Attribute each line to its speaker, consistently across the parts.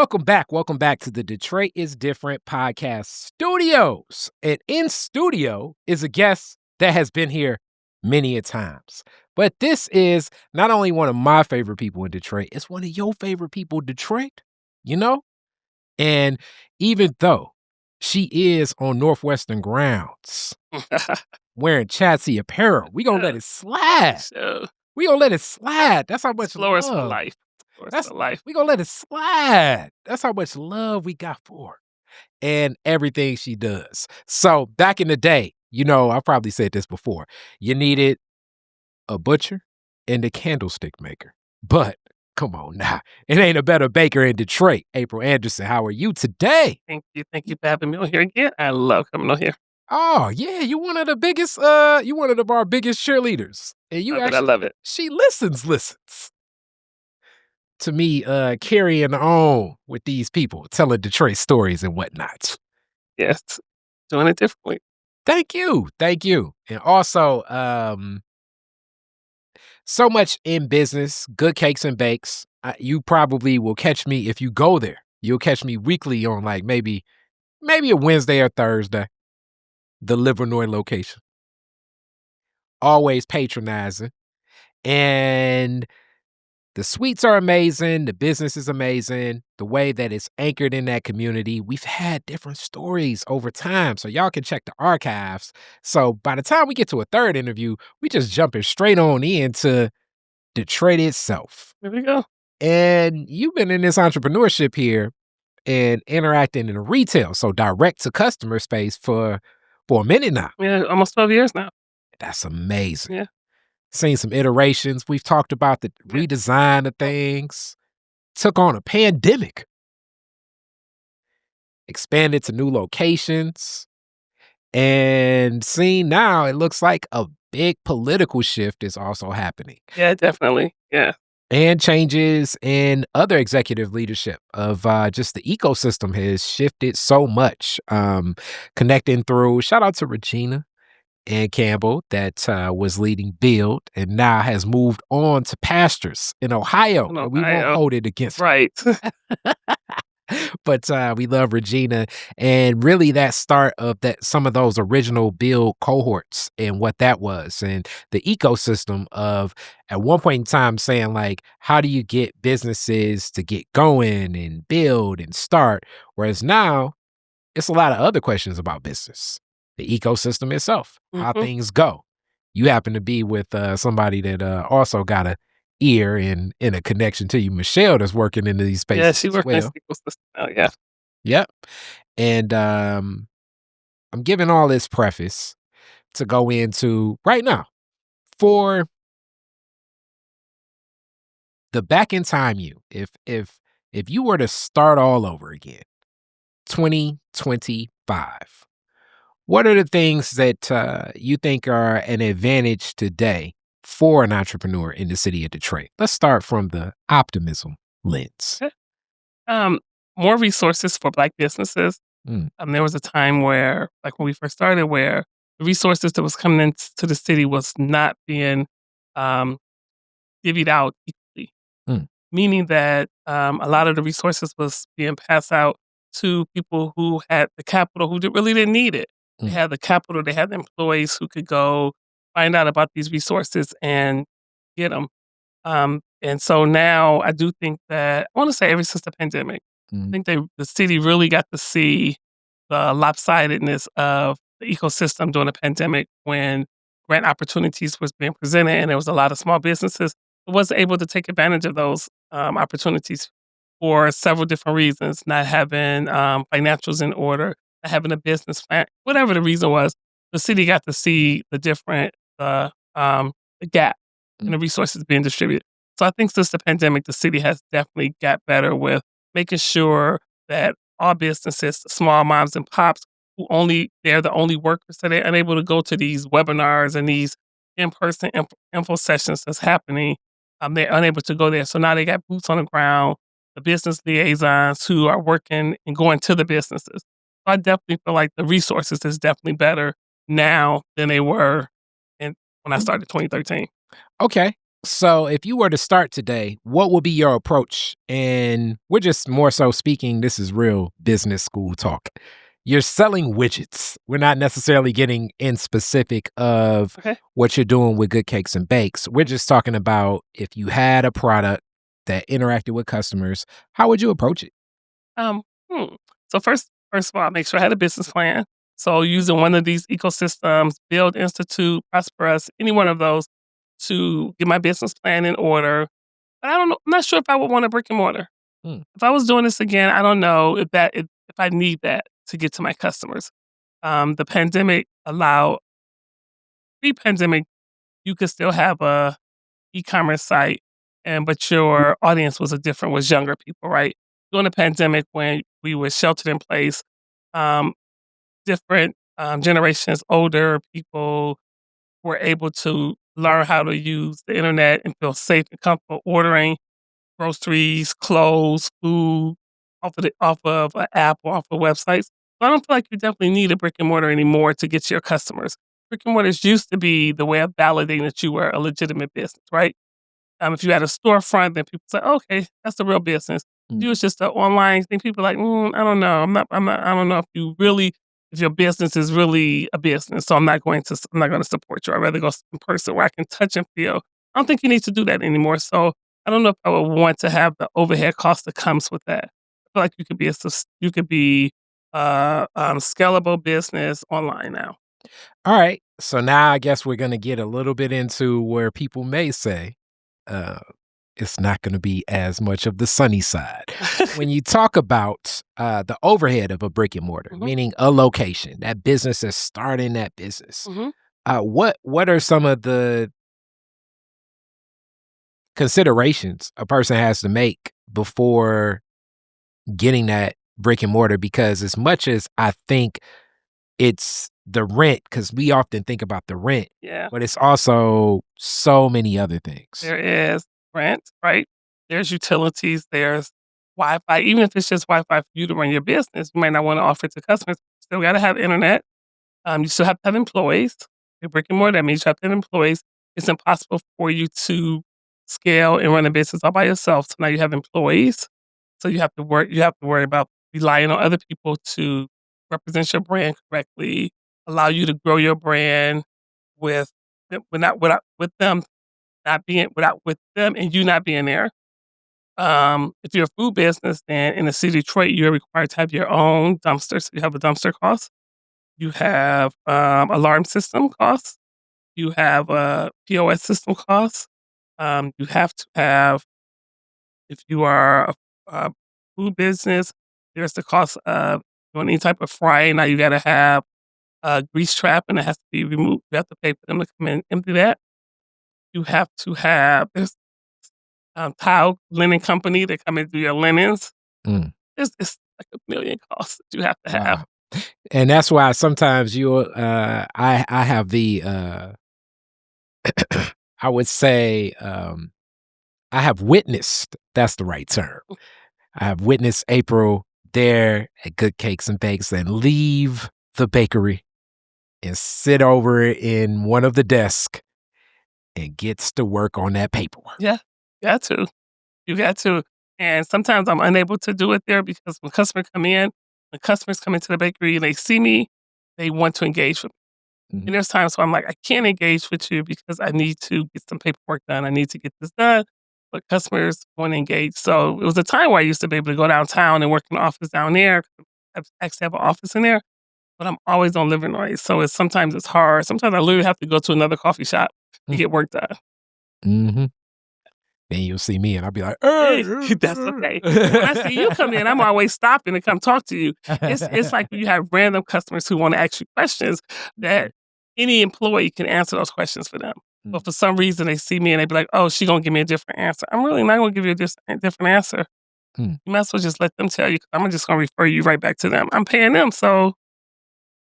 Speaker 1: welcome back. Welcome back to the Detroit is Different podcast studios. And in studio is a guest that has been here many a times. But this is not only one of my favorite people in Detroit, it's one of your favorite people in Detroit, you know? And even though she is on Northwestern grounds wearing Chadsey apparel, we gonna let it slide.
Speaker 2: So,
Speaker 1: We gonna let it slide. That's how much
Speaker 2: Flores for
Speaker 1: love.
Speaker 2: life. Flores
Speaker 1: That's
Speaker 2: for life.
Speaker 1: We gonna let it slide. That's how much love we got for her and everything she does. So back in the day, I've probably said this before. You needed a butcher and a candlestick maker. But come on now, it ain't a better baker in Detroit. April Anderson, how are you today?
Speaker 2: Thank you for having me on here again. I love coming on here.
Speaker 1: Oh yeah, you one of the biggest. You one of our biggest cheerleaders, and you
Speaker 2: I love it.
Speaker 1: She listens to me carrying on with these people, telling Detroit stories and whatnot.
Speaker 2: Yes, doing it differently.
Speaker 1: Thank you. And also, so much in business, good cakes and bakes. You probably will catch me if you go there. You'll catch me weekly on like maybe a Wednesday or Thursday, the Livernois location. Always patronizing. And the sweets are amazing. The business is amazing. The way that it's anchored in that community. We've had different stories over time, so y'all can check the archives. So by the time we get to a third interview, we just jumping straight on into Detroit itself.
Speaker 2: Here we go.
Speaker 1: And you've been in this entrepreneurship here and interacting in retail, so direct to customer space for a minute now.
Speaker 2: Yeah, almost 12 years now.
Speaker 1: That's amazing.
Speaker 2: Yeah.
Speaker 1: Seen some iterations. We've talked about the redesign of things. Took on a pandemic. Expanded to new locations. And seen now, it looks like a big political shift is also happening.
Speaker 2: Yeah, definitely. Yeah.
Speaker 1: And changes in other executive leadership of just the ecosystem has shifted so much. Connecting through, shout out to Regina and Campbell that was leading Build and now has moved on to pastures in Ohio. And we won't hold it against her.
Speaker 2: Right.
Speaker 1: But we love Regina and really that start of some of those original Build cohorts and what that was and the ecosystem of at one point in time saying like, how do you get businesses to get going and build and start? Whereas now it's a lot of other questions about business. The ecosystem itself, how things go. You happen to be with somebody that also got a ear and a connection to you, Michelle, that's working in these spaces.
Speaker 2: Yeah, she works in the ecosystem now, yeah.
Speaker 1: Yep. And I'm giving all this preface to go into right now for the back in time if you were to start all over again, 2025. What are the things that you think are an advantage today for an entrepreneur in the city of Detroit? Let's start from the optimism lens.
Speaker 2: More resources for Black businesses. There was a time where, like when we first started, where the resources that was coming into the city was not being divvied out equally. Meaning that a lot of the resources was being passed out to people who had the capital who really didn't need it. They had the capital, they had the employees who could go find out about these resources and get them. And so now I do think that, I want to say ever since the pandemic, I think the city really got to see the lopsidedness of the ecosystem during the pandemic when grant opportunities was being presented and there was a lot of small businesses who wasn't able to take advantage of those opportunities for several different reasons, not having financials in order, having a business plan, whatever the reason was. The city got to see the different the gap in the resources being distributed. So I think since the pandemic, the city has definitely got better with making sure that all businesses, small moms and pops, they're the only workers, so they're unable to go to these webinars and these in-person info sessions that's happening. They're unable to go there. So now they got boots on the ground, the business liaisons who are working and going to the businesses. I definitely feel like the resources is definitely better now than they were when I started 2013.
Speaker 1: Okay. So if you were to start today, what would be your approach? And we're just more so speaking, this is real business school talk. You're selling widgets. We're not necessarily getting in specific of
Speaker 2: Okay.
Speaker 1: what you're doing with Good Cakes and Bakes. We're just talking about if you had a product that interacted with customers, how would you approach it?
Speaker 2: Um, hmm. So first of all, make sure I had a business plan. So using one of these ecosystems, Build Institute, Prosperous, any one of those to get my business plan in order. But I don't know. I'm not sure if I would want a brick and mortar.
Speaker 1: Hmm.
Speaker 2: If I was doing this again, I don't know if I need that to get to my customers. The pandemic allowed pre-pandemic, you could still have a e-commerce site, and but your audience was younger people, right? During the pandemic, when we were sheltered in place, um, different generations, older people were able to learn how to use the internet and feel safe and comfortable ordering groceries, clothes, food off of an app or off of websites. So I don't feel like you definitely need a brick and mortar anymore to get to your customers. Brick and mortars used to be the way of validating that you were a legitimate business, right? If you had a storefront, then people say, "Okay, that's a real business." If
Speaker 1: Mm.
Speaker 2: it was just an online thing, people are like, I don't know. I don't know if if your business is really a business. So I'm not going to support you. I'd rather go in person where I can touch and feel. I don't think you need to do that anymore. So I don't know if I would want to have the overhead cost that comes with that. I feel like you could be scalable business online now.
Speaker 1: All right. So now I guess we're going to get a little bit into where people may say, uh, it's not going to be as much of the sunny side. When you talk about the overhead of a brick and mortar,
Speaker 2: hmm
Speaker 1: meaning a location, that business is starting that business.
Speaker 2: hmm
Speaker 1: What are some of the considerations a person has to make before getting that brick and mortar? Because as much as I think it's the rent, because we often think about the rent,
Speaker 2: Yeah.
Speaker 1: but it's also so many other things.
Speaker 2: There is rent, right? There's utilities, there's Wi-Fi. Even if it's just Wi-Fi for you to run your business, you might not wanna offer it to customers. Still gotta have internet. You still have to have employees. Your brick and mortar, that means you have to have employees. It's impossible for you to scale and run a business all by yourself, so now you have employees. So you have to worry about relying on other people to represent your brand correctly, allow you to grow your brand with with them not being without with them and you not being there. If you're a food business, then in the city of Detroit, you're required to have your own dumpster. So you have a dumpster cost. You have alarm system costs. You have a POS system costs. You have to have, if you are a food business, there's the cost of doing any type of frying. Now you got to have a grease trap and it has to be removed. You have to pay for them to come in and empty that. You have to have there's tile linen company that come and do your linens.
Speaker 1: Mm,
Speaker 2: It's like a million costs that you have to have.
Speaker 1: wow. And that's why sometimes I have the I would say I have witnessed, that's the right term. I have witnessed April there at Good Cakes and Bakes and leave the bakery and sit over in one of the desks and gets to work on that paperwork.
Speaker 2: Yeah, you got to. You got to. And sometimes I'm unable to do it there because when customers come into the bakery and they see me, they want to engage with me.
Speaker 1: Mhm.
Speaker 2: And there's times where I'm like, I can't engage with you because I need to get some paperwork done. I need to get this done. But customers want to engage. So it was a time where I used to be able to go downtown and work in the office down there. I actually have an office in there, but I'm always on Livernois. So sometimes it's hard. Sometimes I literally have to go to another coffee shop to
Speaker 1: Mm.
Speaker 2: get work done.
Speaker 1: Mhm. Then you'll see me and I'll be like,
Speaker 2: That's okay. And when I see you come in, I'm always stopping to come talk to you. It's like when you have random customers who want to ask you questions that any employee can answer those questions for them.
Speaker 1: Mm,
Speaker 2: But for some reason they see me and they be like, "Oh, she gonna give me a different answer." I'm really not gonna give you a different answer.
Speaker 1: mm.
Speaker 2: You might as well just let them tell you. 'Cause I'm just gonna refer you right back to them. I'm paying them, so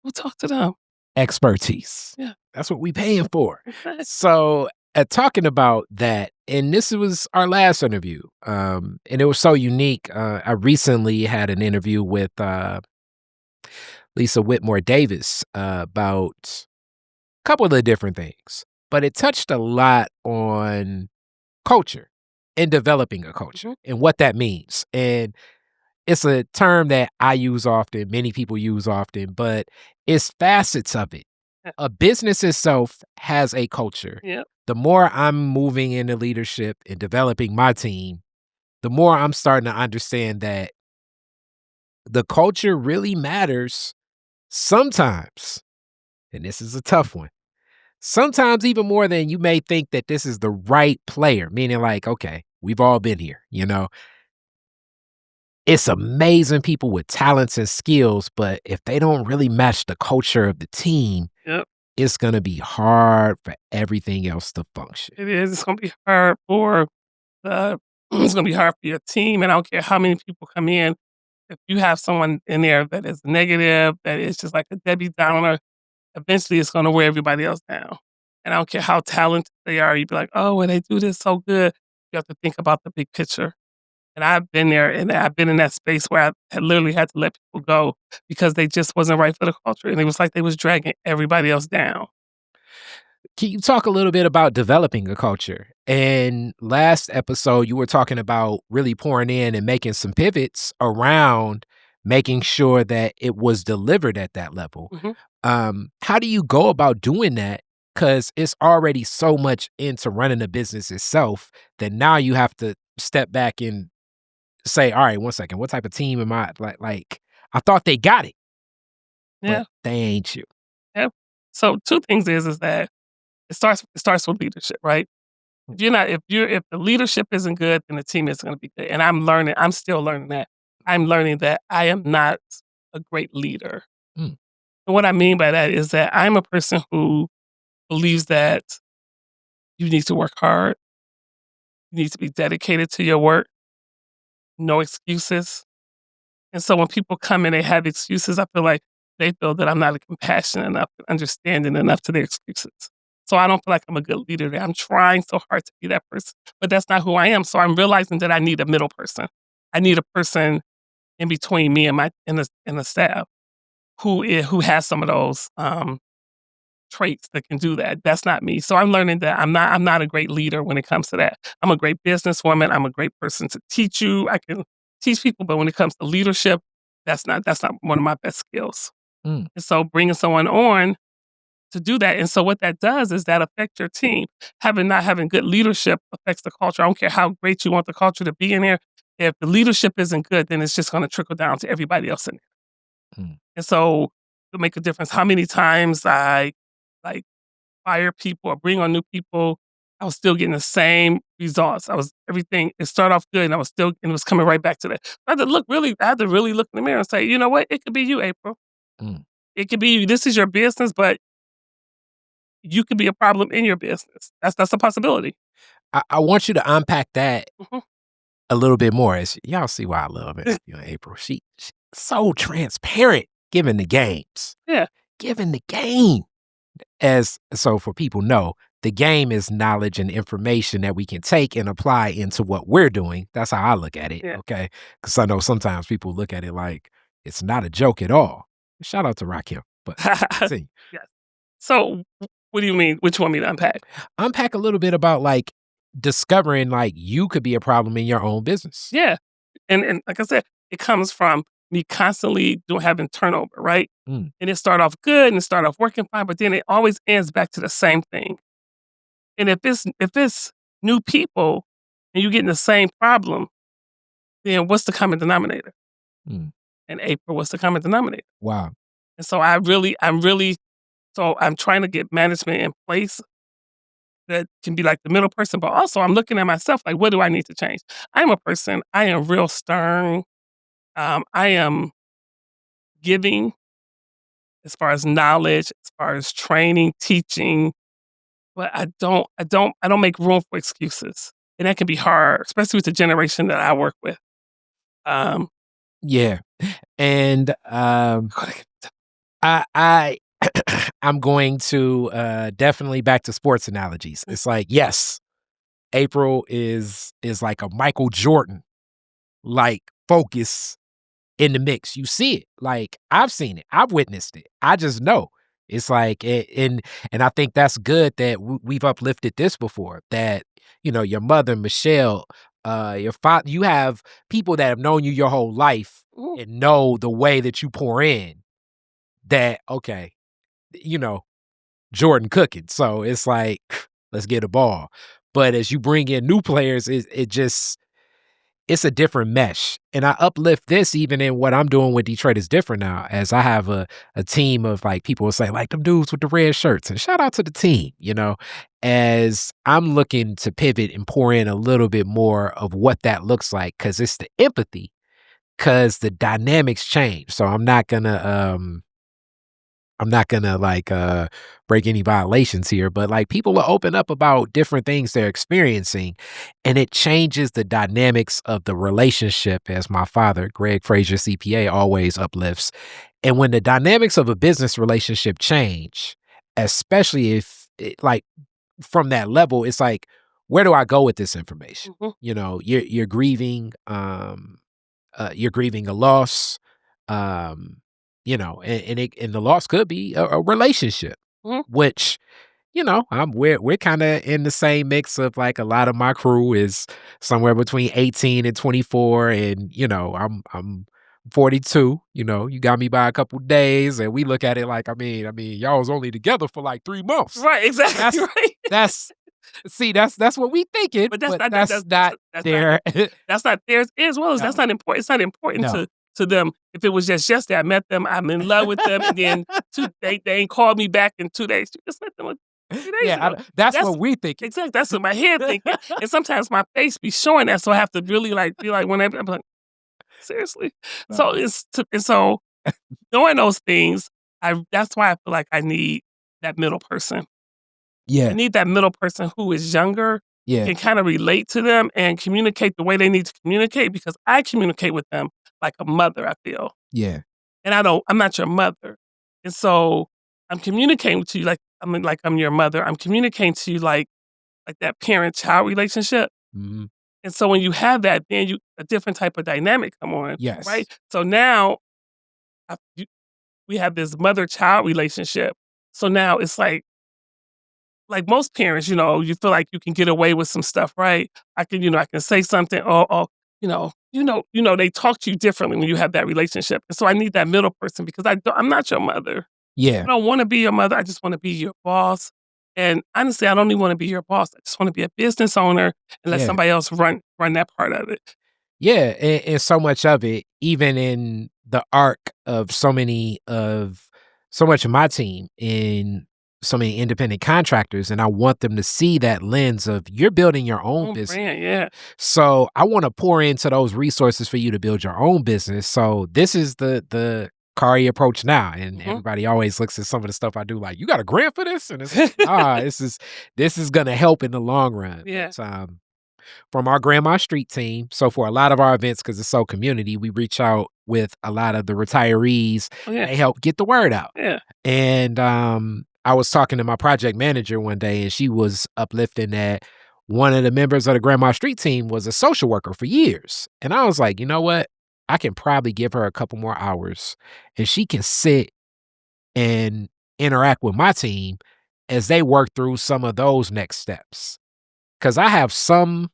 Speaker 2: we'll talk to them.
Speaker 1: Expertise.
Speaker 2: Yeah,
Speaker 1: That's what we paying for.
Speaker 2: exactly.
Speaker 1: So, talking about that, and this was our last interview, and it was so unique. I recently had an interview with Lisa Whitmore Davis about a couple of the different things, but it touched a lot on culture and developing a culture and what that means. And it's a term that I use often, many people use often, but it's facets of it.
Speaker 2: Yeah.
Speaker 1: A business itself has a culture.
Speaker 2: Yeah.
Speaker 1: The more I'm moving into leadership and developing my team, the more I'm starting to understand that the culture really matters sometimes. And this is a tough one. Sometimes even more than you may think that this is the right player, meaning like, okay, we've all been here, you know. It's amazing people with talents and skills, but if they don't really match the culture of the team,
Speaker 2: Yep.
Speaker 1: it's gonna be hard for everything else to function.
Speaker 2: It is. It's gonna be hard for the it's gonna be hard for your team, and I don't care how many people come in. If you have someone in there that is negative, that is just like a Debbie Downer, eventually it's gonna wear everybody else down. And I don't care how talented they are, you'd be like, "Oh, well, they do this so good." You have to think about the big picture. And I've been there, and I've been in that space where I had literally had to let people go because they just wasn't right for the culture, and it was like they was dragging everybody else down.
Speaker 1: Can you talk a little bit about developing a culture? And last episode, you were talking about really pouring in and making some pivots around making sure that it was delivered at that level.
Speaker 2: Mhm.
Speaker 1: How do you go about doing that? Because it's already so much into running a business itself that now you have to step back and say, all right, one second, what type of team am I? Like I thought they got it, but
Speaker 2: Yeah,
Speaker 1: they ain't you.
Speaker 2: yeah. So 2 things is that it starts with leadership, right? If the leadership isn't good, then the team isn't gonna be good, and I'm still learning that. I'm learning that I am not a great leader.
Speaker 1: Mm,
Speaker 2: And what I mean by that is that I'm a person who believes that you need to work hard, you need to be dedicated to your work, no excuses. And so when people come and they have excuses, I feel like they feel that I'm not compassionate enough, understanding enough to their excuses. So I don't feel like I'm a good leader there. I'm trying so hard to be that person, but that's not who I am. So I'm realizing that I need a middle person. I need a person in between me and my and the staff who has some of those traits that can do that. That's not me. So I'm learning that I'm not a great leader when it comes to that. I'm a great businesswoman. I'm a great person to teach you. I can teach people, but when it comes to leadership, that's not one of my best skills.
Speaker 1: mm.
Speaker 2: And so bringing someone on to do that, and so what that does is that affect your team. Not having good leadership affects the culture. I don't care how great you want the culture to be in there. If the leadership isn't good, then it's just going to trickle down to everybody else in there.
Speaker 1: Mm.
Speaker 2: And so it'll make a difference how many times I like fire people or bring on new people, I was still getting the same results. It started off good and it was coming right back to that. I had to really look in the mirror and say, you know what? It could be you, April.
Speaker 1: Mm.
Speaker 2: It could be you. This is your business, but you could be a problem in your business. That's a possibility.
Speaker 1: I want you to unpack that
Speaker 2: Mhm.
Speaker 1: a little bit more. As y'all see why I love it. You know, April. She so transparent, giving the games,
Speaker 2: Yeah.
Speaker 1: giving the game. As so for people know, the game is knowledge and information that we can take and apply into what we're doing. That's how I look at it.
Speaker 2: Yeah.
Speaker 1: Okay, because I know sometimes people look at it like it's not a joke at all. Shout out to Rakim, but continue.
Speaker 2: Yes. So what do you mean? Which one me to unpack?
Speaker 1: Unpack a little bit about like discovering like you could be a problem in your own business.
Speaker 2: Yeah. And like I said, it comes from me constantly doing having turnover, right?
Speaker 1: Mm,
Speaker 2: And it start off good and it start off working fine, but then it always ends back to the same thing. And if it's new people and you getting the same problem, then what's the common denominator?
Speaker 1: mm.
Speaker 2: And April, what's the common denominator?
Speaker 1: Wow.
Speaker 2: And so I'm trying to get management in place that can be like the middle person, but also I'm looking at myself like, what do I need to change? I'm a person, I am real stern. I am giving as far as knowledge, as far as training, teaching, but I don't make room for excuses. And that can be hard, especially with the generation that I work with. Um,
Speaker 1: Yeah, and I I'm going to definitely back to sports analogies. It's like yes, April is like a Michael Jordan like focus in the mix. You see it. Like I've seen it. I've witnessed it. I just know. It's like, and I think that's good that we've uplifted this before. That your mother, Michelle, your father, you have people that have known you your whole life
Speaker 2: Mhm.
Speaker 1: and know the way that you pour in. That okay, you know Jordan cooking, so it's like let's get a ball. But as you bring in new players, it just it's a different mesh. And I uplift this even in what I'm doing with Detroit is different now, as I have a team of like people will say, like them dudes with the red shirts. And shout out to the team, as I'm looking to pivot and pour in a little bit more of what that looks like, because it's the empathy, because the dynamics change. So I'm not gonna like break any violations here, but like people will open up about different things they're experiencing, and it changes the dynamics of the relationship, as my father, Greg Frazier CPA, always uplifts. And when the dynamics of a business relationship change, especially if like from that level, it's like, where do I go with this information?
Speaker 2: Mhm.
Speaker 1: You're grieving, you're grieving a loss, and the loss could be a relationship,
Speaker 2: Mhm.
Speaker 1: which we're kind of in the same mix of like a lot of my crew is somewhere between 18 and 24, and I'm 42. You got me by a couple days, and we look at it like, I mean, y'all was only together for like 3 months.
Speaker 2: Right, exactly,
Speaker 1: That's
Speaker 2: right.
Speaker 1: that's see, that's what we thinking,
Speaker 2: But that's
Speaker 1: but
Speaker 2: not
Speaker 1: that's not
Speaker 2: that's not
Speaker 1: there.
Speaker 2: that's not theirs as well as that's
Speaker 1: No,
Speaker 2: not important. It's not important
Speaker 1: no.
Speaker 2: to them. If it was just yesterday, I met them, I'm in love with them, and then they ain't called me back in 2 days. You just met them like 2 days
Speaker 1: Yeah,
Speaker 2: ago.
Speaker 1: that's
Speaker 2: That's
Speaker 1: what we thinking.
Speaker 2: exactly that's what my head thinking, and sometimes my face be showing that, so I have to really like be like when I'm like seriously. So
Speaker 1: No.
Speaker 2: and so knowing those things, I that's why I feel like I need that middle person. I
Speaker 1: Yeah,
Speaker 2: need that middle person who is younger,
Speaker 1: yeah,
Speaker 2: can kinda relate to them and communicate the way they need to communicate because I communicate with them like a mother, I feel,
Speaker 1: yeah.
Speaker 2: and I'm not your mother, and so I'm communicating to you like I'm your mother. I'm communicating to you like that parent-child relationship,
Speaker 1: Mhm.
Speaker 2: and so when you have that, then you a different type of dynamic come on, right?
Speaker 1: Yes.
Speaker 2: So now I you we have this mother-child relationship, so now it's like most parents, you feel like you can get away with some stuff, right? I can say something, or they talk to you differently when you have that relationship. And so I need that middle person because I'm not your mother. I
Speaker 1: Yeah,
Speaker 2: don't want to be your mother. I just want to be your boss. And honestly, I don't even want to be your boss. I just want to be a business owner and let
Speaker 1: yeah.
Speaker 2: somebody else run that part of it.
Speaker 1: Yeah, and so much of it, even in the arc of so much of my team in so many independent contractors, and I want them to see that lens of you're building your own
Speaker 2: Oh,
Speaker 1: business.
Speaker 2: brand, yeah.
Speaker 1: So I want to pour into those resources for you to build your own business. So this is the Kari approach now. And
Speaker 2: Hmm.
Speaker 1: everybody always looks at some of the stuff I do like, you got a grant for this? And it's like, nah, this is gonna help in the long run.
Speaker 2: Yeah.
Speaker 1: But from our Grandma Street team. So for a lot of our events, because it's so community, we reach out with a lot of the retirees.
Speaker 2: Oh, yeah.
Speaker 1: They help get the word out.
Speaker 2: Yeah.
Speaker 1: And I was talking to my project manager one day, and she was uplifting that one of the members of the Grandma Street team was a social worker for years. And I was like, you know what? I can probably give her a couple more hours, and she can sit and interact with my team as they work through some of those next steps. Because I have some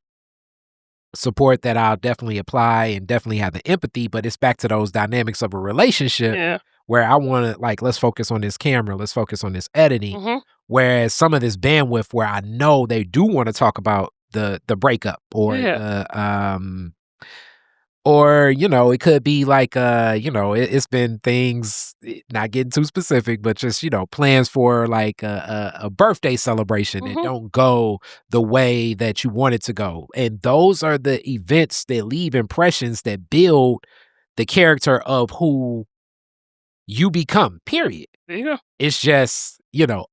Speaker 1: support that I'll definitely apply and definitely have the empathy, but it's back to those dynamics of a relationship
Speaker 2: Yeah.
Speaker 1: where I want to like, let's focus on this camera, let's focus on this editing.
Speaker 2: Hmm.
Speaker 1: Whereas some of this bandwidth where I know they do want to talk about the breakup
Speaker 2: Yeah.
Speaker 1: or it could be like it's been things, not getting too specific, but just plans for like a birthday celebration that
Speaker 2: Hmm.
Speaker 1: don't go the way that you want it to go, and those are the events that leave impressions that build the character of who you become, period.
Speaker 2: There you go.
Speaker 1: It's just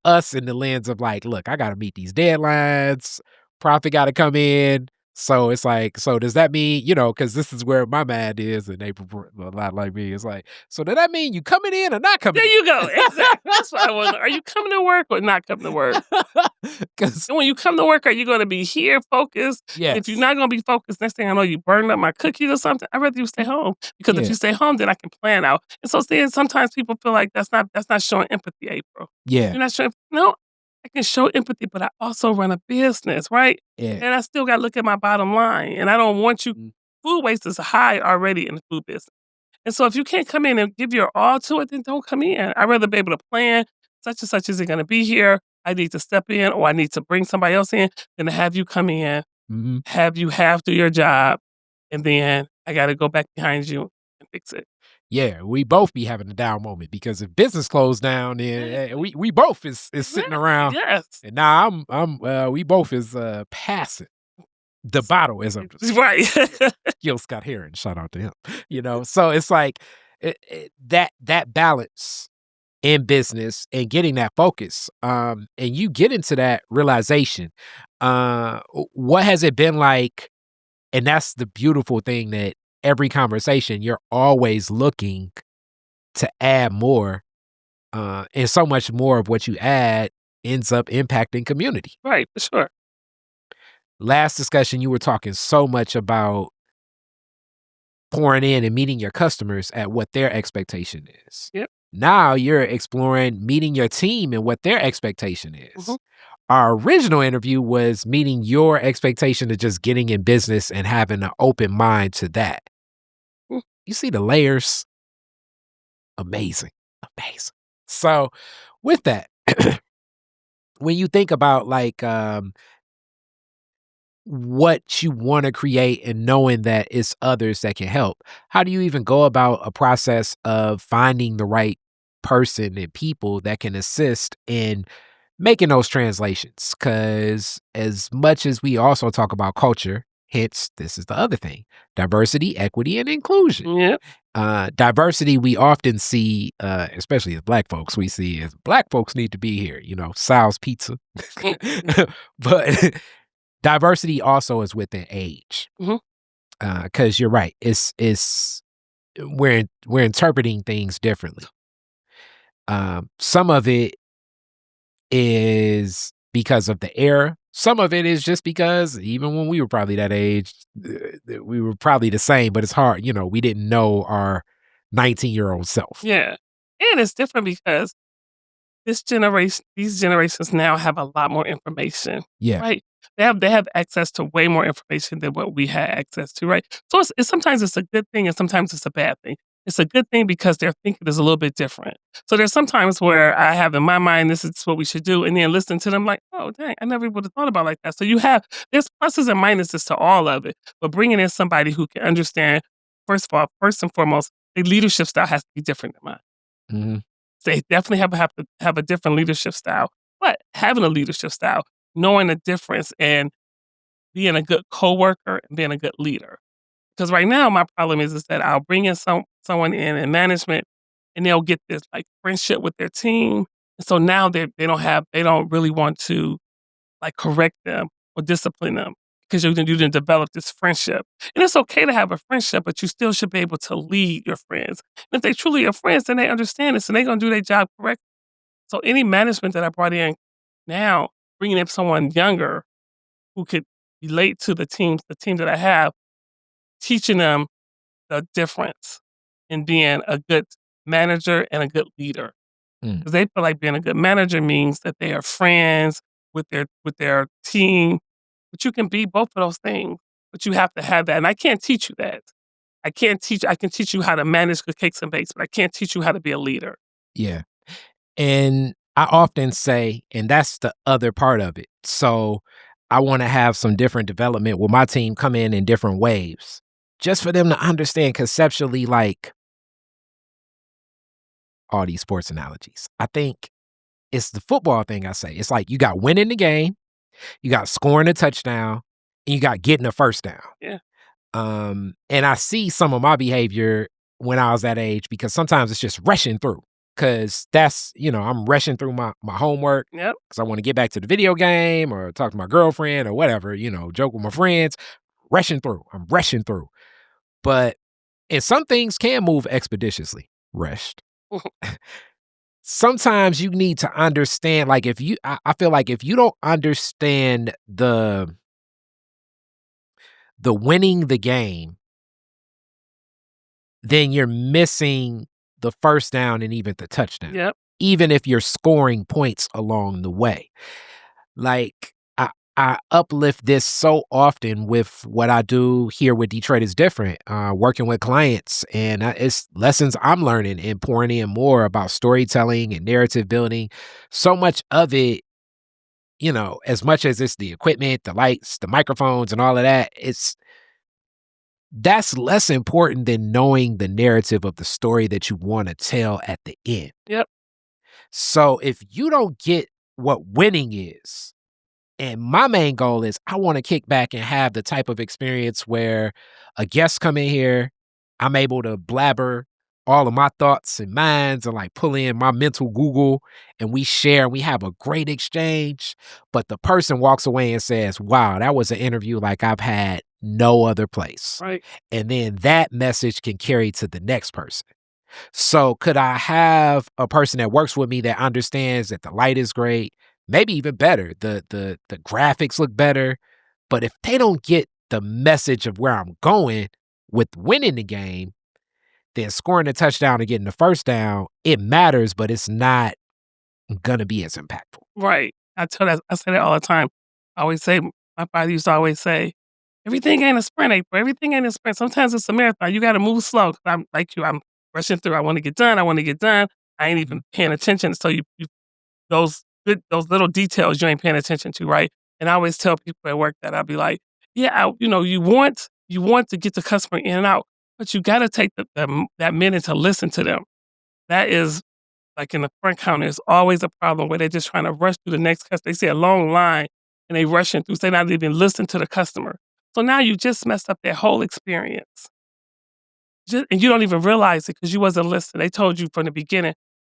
Speaker 1: us in the lens of like, look, I got to meet these deadlines, profit got to come in, So it's like, so does that mean, you know, because this is where my mind is, and they a lot like me. It's like, so does that mean you coming in or not coming
Speaker 2: There
Speaker 1: in?
Speaker 2: you go. Exactly. That's what I want. Are you coming to work or not coming to work?
Speaker 1: Because
Speaker 2: And when you come to work, are you going to be here focused? If you're
Speaker 1: yes,
Speaker 2: not going to be focused, next thing I know, you burn up my cookies or something. I'd rather you stay home because if
Speaker 1: yeah,
Speaker 2: you stay home, then I can plan out. And so then sometimes people feel like that's not showing empathy, April.
Speaker 1: yeah,
Speaker 2: You're not showing. No, I can show empathy, but I also run a business, right?
Speaker 1: yeah.
Speaker 2: And I still got to look at my bottom line. And I don't want you.
Speaker 1: Mm.
Speaker 2: Food waste is high already in the food business. And so if you can't come in and give your all to it, then don't come in. I'd rather be able to plan such and such isn't going to be here. I need to step in or I need to bring somebody else in than to have you come in,
Speaker 1: Mhm.
Speaker 2: have you half do your job, and then I got to go back behind you and fix it.
Speaker 1: Yeah, we both be having a down moment because if business closed down, then
Speaker 2: Exactly.
Speaker 1: we both is sitting
Speaker 2: Exactly.
Speaker 1: around,
Speaker 2: Yes.
Speaker 1: and now we both is passing the bottle, as I'm just
Speaker 2: Right.
Speaker 1: Gil Scott Heron, shout out to him. You know, so it's like that balance in business and getting that focus, and you get into that realization. What has it been like? And that's the beautiful thing, that every conversation you're always looking to add more, and so much more of what you add ends up impacting community.
Speaker 2: Right. For sure.
Speaker 1: Last discussion, you were talking so much about pouring in and meeting your customers at what their expectation is.
Speaker 2: Yep.
Speaker 1: Now you're exploring meeting your team and what their expectation
Speaker 2: Mhm.
Speaker 1: is. Our original interview was meeting your expectation of just getting in business and having an open mind to that.
Speaker 2: Mm.
Speaker 1: You see the layers? Amazing. Amazing. So, with that, when you think about like what you want to create and knowing that it's others that can help, how do you even go about a process of finding the right person and people that can assist in making those translations? Because as much as we also talk about culture, hence this is the other thing: diversity, equity, and inclusion.
Speaker 2: Yep.
Speaker 1: Diversity we often see, especially as Black folks, we see as Black folks need to be here, you know, Sal's Pizza.
Speaker 2: Mm.
Speaker 1: But diversity also is within age,
Speaker 2: Mhm.
Speaker 1: because you're right. It's we're interpreting things differently. Some of it is because of the era. Some of it is just because even when we were probably that age, we were probably the same. But it's hard, you know. We didn't know our 19-year-old self.
Speaker 2: Yeah. And it's different because these generations now have a lot more information,
Speaker 1: Yeah.
Speaker 2: right? They have access to way more information than what we had access to, right? So it's sometimes it's a good thing and sometimes it's a bad thing. It's a good thing because their thinking is a little bit different. So there's sometimes where I have in my mind this is what we should do, and then listen to them like, oh dang, I never would have thought about it like that. So there's pluses and minuses to all of it, but bringing in somebody who can understand, first and foremost, the leadership style has to be different than mine.
Speaker 1: Mhm.
Speaker 2: They definitely have to have a different leadership style, but having a leadership style, knowing the difference and being a good coworker and being a good leader. Because right now my problem is that I'll bring in someone in management and they'll get this like friendship with their team. And so now they don't really want to like correct them or discipline them because you didn't develop this friendship. And it's okay to have a friendship, but you still should be able to lead your friends. And if they truly are friends, then they understand this and they're gonna do their job correctly. So any management that I brought in now, bringing in someone younger who could relate to the team that I have, teaching them the difference in being a good manager and a good leader.
Speaker 1: Mm.
Speaker 2: Because they feel like being a good manager means that they are friends with their team. But you can be both of those things. But you have to have that. And I can't teach you that. I can teach you how to manage the cakes and bakes, but I can't teach you how to be a leader.
Speaker 1: Yeah. And I often say, and that's the other part of it. So I want to have some different development with my team come in different waves, just for them to understand conceptually, like all these sports analogies. I think it's the football thing I say. It's like you got winning the game, you got scoring a touchdown, and you got getting a first down.
Speaker 2: Yeah.
Speaker 1: And I see some of my behavior when I was that age because sometimes it's just rushing through. Cause that's, you know, I'm rushing through my homework
Speaker 2: Yep.
Speaker 1: because I want to get back to the video game or talk to my girlfriend or whatever, you know, joke with my friends. rushing through. I'm rushing through. But and some things can move expeditiously, rushed. Sometimes you need to understand, like, if you I feel like if you don't understand the winning the game, then you're missing the first down and even the touchdown,
Speaker 2: Yep.
Speaker 1: even if you're scoring points along the way. Like, I uplift this so often with what I do here with Detroit is Different, working with clients, and it's lessons I'm learning and pouring in more about storytelling and narrative building. So much of it, as much as it's the equipment, the lights, the microphones, and all of that, that's less important than knowing the narrative of the story that you want to tell at the end.
Speaker 2: Yep.
Speaker 1: So if you don't get what winning is, and my main goal is I want to kick back and have the type of experience where a guest come in here, I'm able to blabber all of my thoughts and minds and like pull in my mental Google and we share and we have a great exchange. But the person walks away and says, wow, that was an interview like I've had no other place.
Speaker 2: Right.
Speaker 1: And then that message can carry to the next person. So could I have a person that works with me that understands that the light is great, maybe even better, the graphics look better, but if they don't get the message of where I'm going with winning the game, then scoring a touchdown and getting the first down, it matters, but it's not gonna be as impactful.
Speaker 2: Right. I say that all the time. I always say my father used to always say, "Everything ain't a sprint, April. Everything ain't a sprint. Sometimes it's a marathon. You gotta move slow." 'Cause I'm like you, I'm rushing through. I wanna get done. I wanna get done. I ain't even paying attention. So you those little details you ain't paying attention to, right? And I always tell people at work that I'll be like, "Yeah, you want to get the customer in and out, but you gotta take that minute to listen to them." That is like in the front counter, it's always a problem where they're just trying to rush through the next customer. They see a long line and they rushing through, so they're not even listening to the customer. So now you just messed up their whole experience. And you don't even realize it because you wasn't listening. They told you from the beginning,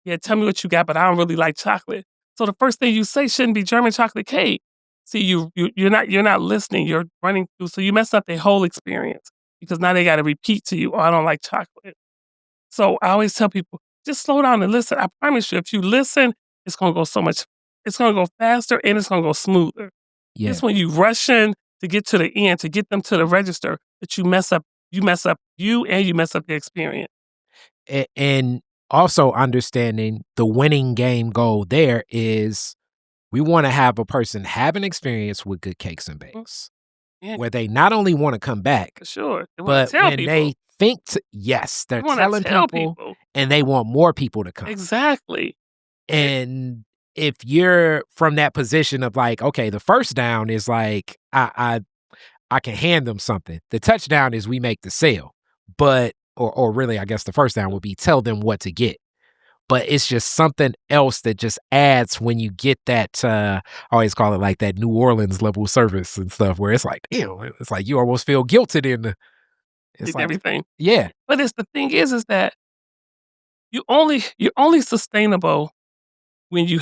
Speaker 2: "Yeah, tell me what you got, but I don't really like chocolate." So the first thing you say shouldn't be German chocolate cake. See, you're not listening. You're running through, so you mess up their whole experience because now they got to repeat to you, "Oh, I don't like chocolate." So I always tell people, just slow down and listen. I promise you, if you listen, it's gonna go faster and it's gonna go smoother.
Speaker 1: Yeah.
Speaker 2: It's when you rush in to get to the end, to get them to the register, that you and you mess up the experience.
Speaker 1: And also understanding the winning game goal there is we want to have a person have an experience with good cakes and
Speaker 2: Mm,
Speaker 1: bakes
Speaker 2: yeah,
Speaker 1: where they not only want to come back,
Speaker 2: for sure. They wanna
Speaker 1: but
Speaker 2: tell
Speaker 1: when
Speaker 2: people.
Speaker 1: they think yes,
Speaker 2: They
Speaker 1: they're
Speaker 2: wanna
Speaker 1: telling
Speaker 2: tell
Speaker 1: people
Speaker 2: people.
Speaker 1: and they want more people to come.
Speaker 2: Exactly. It
Speaker 1: And if you're from that position of like, okay, the first down is like I can hand them something. The touchdown is we make the sale. But or really I guess the first down would be tell them what to get. But it's just something else that just adds when you get that, I always call it like that New Orleans level service and stuff where it's like, damn, it's like you almost feel guilted in the it's
Speaker 2: did
Speaker 1: like,
Speaker 2: everything.
Speaker 1: yeah,
Speaker 2: But it's the thing is that you're only sustainable when you're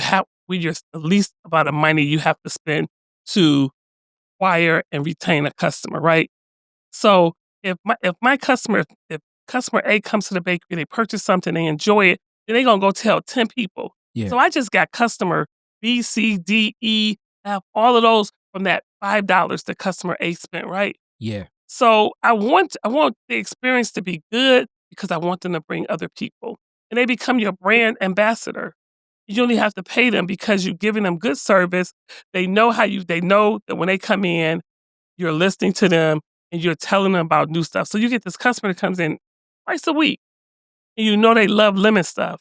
Speaker 2: the least amount of money you have to spend to acquire and retain a customer, right? So if customer A comes to the bakery, they purchase something, they enjoy it, then they gonna go tell 10 people.
Speaker 1: yeah,
Speaker 2: So I just got customer B, C, D, E, F, all of those from that $5 that customer A spent, right?
Speaker 1: yeah,
Speaker 2: So I want the experience to be good because I want them to bring other people, and they become your brand ambassador. You only have to pay them because you're giving them good service. They know that when they come in, you're listening to them and you're telling them about new stuff. So you get this customer that comes in twice a week and you know they love lemon stuff.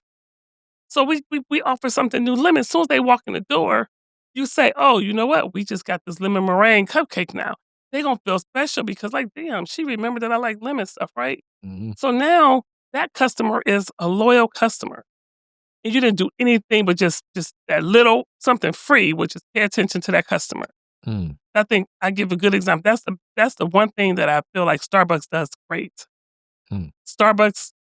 Speaker 2: So we offer something new lemon. As soon as they walk in the door, you say, "Oh, you know what? We just got this lemon meringue cupcake now." They gonna feel special because like, damn, she remembered that I like lemon stuff, right?
Speaker 1: mhm,
Speaker 2: So now that customer is a loyal customer. And you didn't do anything but just that little something free, which is pay attention to that customer.
Speaker 1: mm,
Speaker 2: I think I give a good example. That's the one thing that I feel like Starbucks does great.
Speaker 1: mm,
Speaker 2: Starbucks,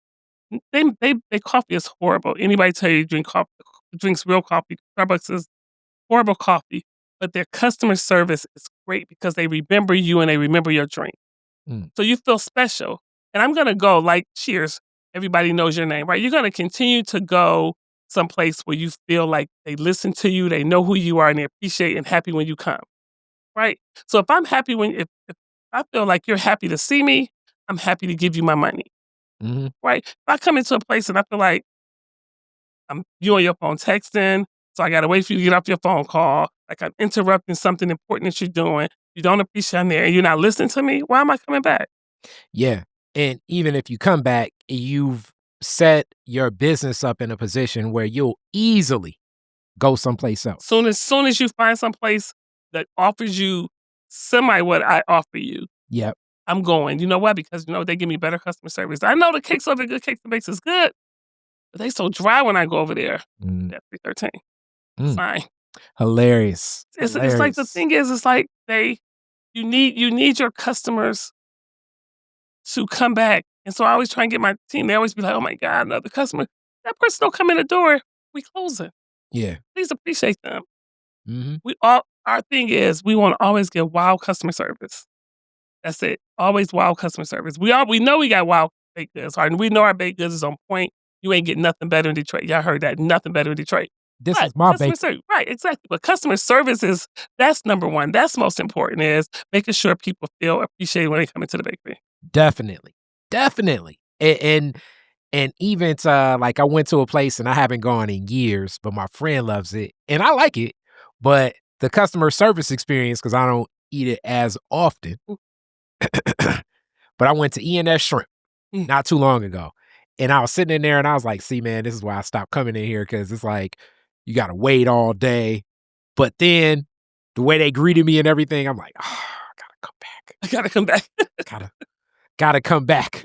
Speaker 2: they coffee is horrible. Anybody tell you drinks real coffee, Starbucks is horrible coffee, but their customer service is great because they remember you and they remember your drink. So you feel special. And I'm gonna go like Cheers. Everybody knows your name, right? You're gonna continue to go someplace where you feel like they listen to you, they know who you are, and they appreciate and happy when you come, right? So if I'm happy if I feel like you're happy to see me, I'm happy to give you my money, right? If I come into a place and I feel like you on your phone texting, so I gotta wait for you to get off your phone call, like I'm interrupting something important that you're doing, you don't appreciate I'm there, and you're not listening to me, why am I coming back?
Speaker 1: Yeah. And even if you come back, you've set your business up in a position where you'll easily go someplace else.
Speaker 2: Soon as you find some place that offers you semi what I offer you,
Speaker 1: Yep.
Speaker 2: I'm going. You know why? Because, they give me better customer service. I know the cakes over Good Cakes and Bakes is good, but they so dry when I go over there. At 313.
Speaker 1: Mm.
Speaker 2: Fine.
Speaker 1: Hilarious.
Speaker 2: It's like the thing is, it's like you need your customers to come back. And so I always try and get my team, they always be like, oh my God, another customer. That person don't come in the door, we closing.
Speaker 1: Yeah.
Speaker 2: Please appreciate them. Our thing is we want to always get wow customer service. That's it. Always wow customer service. We know we got wow baked goods. Right? And we know our baked goods is on point. You ain't getting nothing better in Detroit. Y'all heard that. Nothing better in Detroit.
Speaker 1: This
Speaker 2: Right.
Speaker 1: is my
Speaker 2: Customer
Speaker 1: bake.
Speaker 2: service. Right, exactly. But customer service that's number one. That's most important is making sure people feel appreciated when they come into the bakery.
Speaker 1: Definitely. And even like I went to a place and I haven't gone in years, but my friend loves it and I like it. But the customer service experience, because I don't eat it as often. But I went to E&S Shrimp not too long ago. And I was sitting in there and I was like, see, man, this is why I stopped coming in here, because it's like you got to wait all day. But then the way they greeted me and everything, I'm like, oh, I got to come back.
Speaker 2: I gotta come back.
Speaker 1: Gotta come back.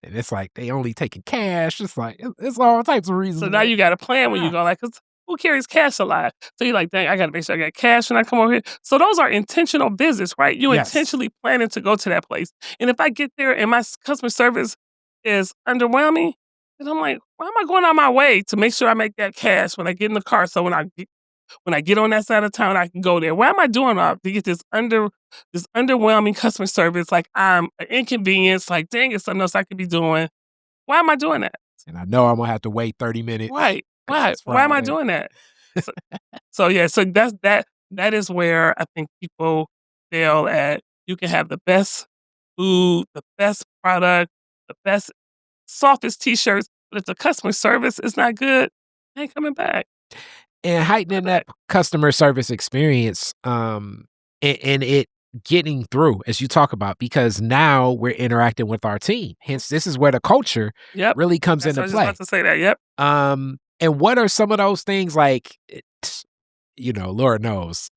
Speaker 1: And it's like they only taking cash. It's like it's all types of reasons.
Speaker 2: So now you got a plan when you go, like, 'cause who carries cash a lot? So you're like, dang, I gotta make sure I got cash when I come over here. So those are intentional visits, right? You
Speaker 1: Yes.
Speaker 2: intentionally planning to go to that place. And if I get there and my customer service is underwhelming, then I'm like, why am I going out my way to make sure I make that cash when I get in the car? So when I get on that side of town, I can go there. Why am I doing all to get this underwhelming customer service? Like I'm an inconvenience. Like, dang, it's something else I could be doing. Why am I doing that?
Speaker 1: And I know I'm gonna have to wait 30 minutes.
Speaker 2: Right. Why? Why am I doing that? So yeah. So that is where I think people fail at. You can have the best food, the best product, the best softest T-shirts, but if the customer service is not good, I ain't coming back.
Speaker 1: And heightening that customer service experience, and it getting through, as you talk about, because now we're interacting with our team. Hence, this is where the culture really comes into
Speaker 2: I was
Speaker 1: play.
Speaker 2: just about to say that. Yep.
Speaker 1: And what are some of those things like, Lord knows,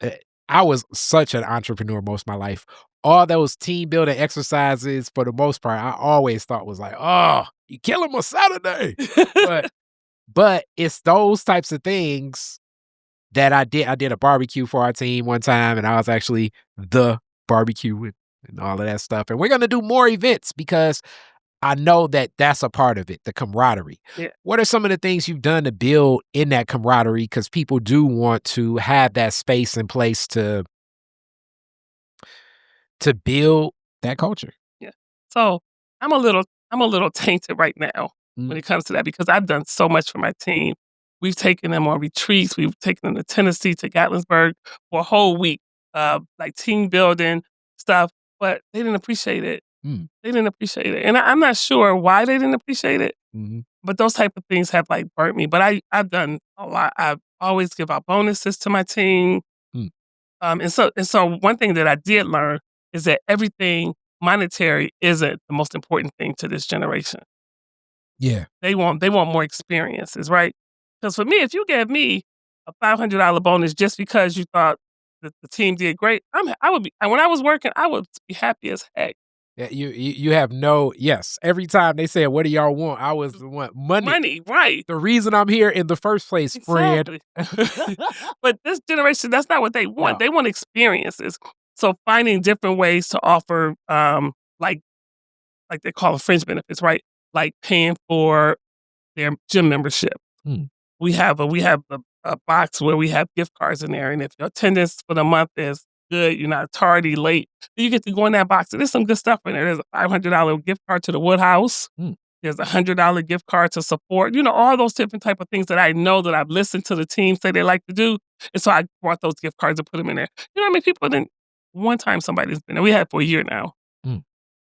Speaker 1: I was such an entrepreneur most of my life. All those team building exercises, for the most part, I always thought was like, oh, you killing my Saturday. But it's those types of things that I did. I did a barbecue for our team one time, and I was actually the barbecue and all of that stuff. And we're going to do more events because I know that that's a part of it, the camaraderie.
Speaker 2: Yeah.
Speaker 1: What are some of the things you've done to build in that camaraderie? Because people do want to have that space and place to build that culture.
Speaker 2: Yeah. So I'm a little tainted right now when it comes to that because I've done so much for my team. We've taken them on retreats. We've taken them to Tennessee, to Gatlinburg for a whole week, like team building stuff, but they didn't appreciate it. They didn't appreciate it. And I'm not sure why they didn't appreciate it, but those type of things have like burnt me. But I've done a lot. I always give out bonuses to my team. And so one thing that I did learn is that everything monetary isn't the most important thing to this generation.
Speaker 1: Yeah.
Speaker 2: They want more experiences, right? Because for me, if you gave me a $500 bonus just because you thought that the team did great, I would be. And when I was working, I would be happy as heck.
Speaker 1: Yeah, you have no, yes. Every time they said, what do y'all want? I was the one, money.
Speaker 2: Money, right.
Speaker 1: The reason I'm here in the first place, friend.
Speaker 2: But this generation, that's not what they want.
Speaker 1: No.
Speaker 2: They want experiences. So finding different ways to offer, like they call them fringe benefits, right? Like paying for their gym membership. We have a box where we have gift cards in there, and if your attendance for the month is good, you're not tardy, late. You get to go in that box, and there's some good stuff in there. There's a $500 gift card to the Woodhouse.
Speaker 1: Mm.
Speaker 2: There's a $100 gift card to support, all those different type of things that I know that I've listened to the team say they like to do, and so I brought those gift cards and put them in there. You know what I mean? People didn't one time somebody's been there. We had it for a year now.
Speaker 1: Mm.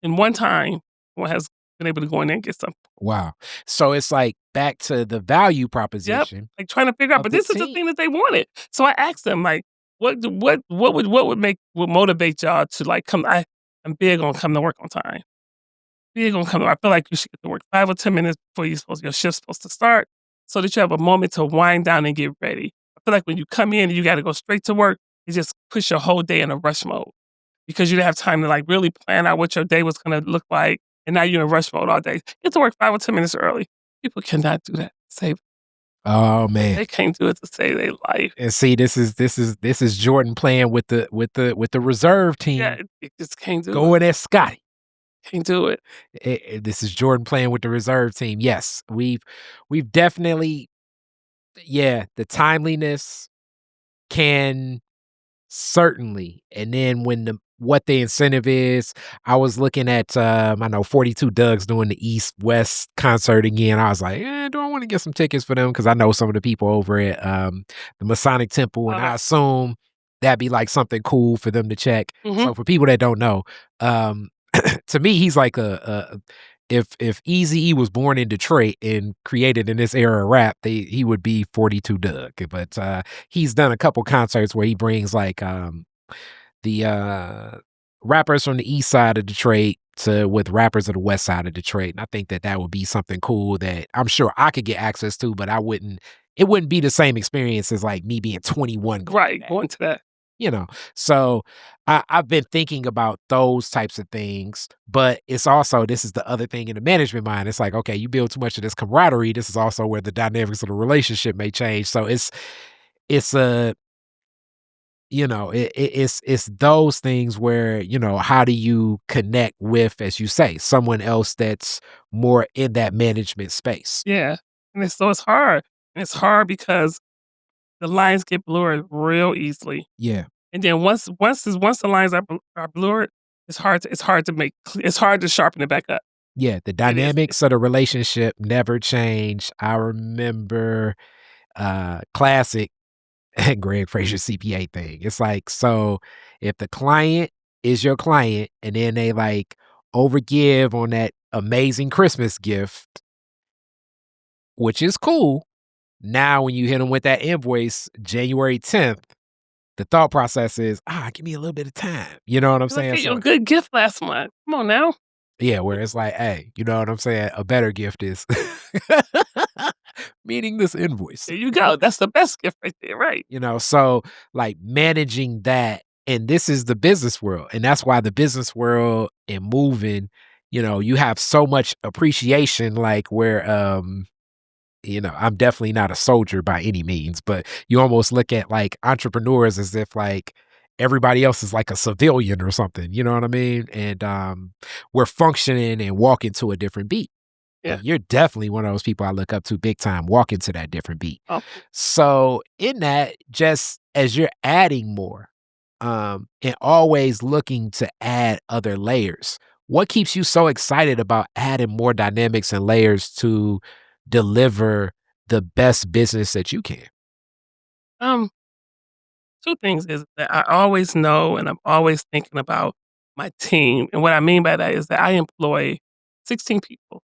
Speaker 2: And one time, one has been able to go in there and get something.
Speaker 1: Wow. So it's like back to the value
Speaker 2: Yep,
Speaker 1: proposition
Speaker 2: like trying to figure out,
Speaker 1: of
Speaker 2: but
Speaker 1: the
Speaker 2: this is the
Speaker 1: team.
Speaker 2: thing that they wanted. So I asked them, like, what would motivate y'all to like come? I'm big on come to work on time. Big on come. I feel like you should get to work 5 or 10 minutes before your shift's supposed to start, so that you have a moment to wind down and get ready. I feel like when you come in and you got to go straight to work, you just push your whole day in a rush mode because you didn't have time to like really plan out what your day was going to look like, and now you're in rush mode all day. Get to work 5 or 10 minutes early. People cannot do that.
Speaker 1: Oh man.
Speaker 2: They can't do it to save their life.
Speaker 1: And see, this is Jordan playing with the reserve team.
Speaker 2: Yeah, it just can't do it.
Speaker 1: Going at Scotty.
Speaker 2: Can't do it.
Speaker 1: This is Jordan playing with the reserve team. Yes, we've definitely, the timeliness can certainly. And then when what the incentive is, I was looking at I know 42 Doug's doing the East West concert again. I was like, do I want to get some tickets for them? Because I know some of the people over at the Masonic Temple, and I assume that'd be like something cool for them to check.
Speaker 2: Mhm.
Speaker 1: So for people that don't know, to me, he's like if Eazy-E was born in Detroit and created in this era of rap, he would be 42 Doug. But he's done a couple concerts where he brings like the rappers from the east side of Detroit with rappers of the west side of Detroit. And I think that would be something cool that I'm sure I could get access to, but it wouldn't be the same experience as like me being 21.
Speaker 2: Going to that.
Speaker 1: So I've been thinking about those types of things, but it's also, this is the other thing in the management mind. It's like, okay, you build too much of this camaraderie. This is also where the dynamics of the relationship may change. So it's those things where, how do you connect with, as you say, someone else that's more in that management space?
Speaker 2: Yeah. And it's hard. And it's hard because the lines get blurred real easily.
Speaker 1: Yeah.
Speaker 2: And then once the lines are blurred, it's hard to sharpen it back up.
Speaker 1: Yeah, the dynamics of the relationship never change. I remember classic Greg Fraser CPA thing. It's like, so if the client is your client and then they like overgive on that amazing Christmas gift, which is cool. Now, when you hit them with that invoice January 10th, the thought process is, give me a little bit of time. You know what I'm saying?
Speaker 2: Get you a good gift last month. Come on now.
Speaker 1: Yeah, where it's like, hey, you know what I'm saying? A better gift is meaning this invoice.
Speaker 2: There you go. That's the best gift right there, right?
Speaker 1: So like managing that, and this is the business world. And that's why the business world and moving, you have so much appreciation, like where I'm definitely not a soldier by any means, but you almost look at like entrepreneurs as if like everybody else is like a civilian or something, you know what I mean? And we're functioning and walking to a different beat.
Speaker 2: Yeah.
Speaker 1: You're definitely one of those people I look up to big time, walking to that different beat.
Speaker 2: Oh.
Speaker 1: So in that, just as you're adding more and always looking to add other layers, what keeps you so excited about adding more dynamics and layers to deliver the best business that you can?
Speaker 2: Two things is that I always know and I'm always thinking about my team. And what I mean by that is that I employ 16 people.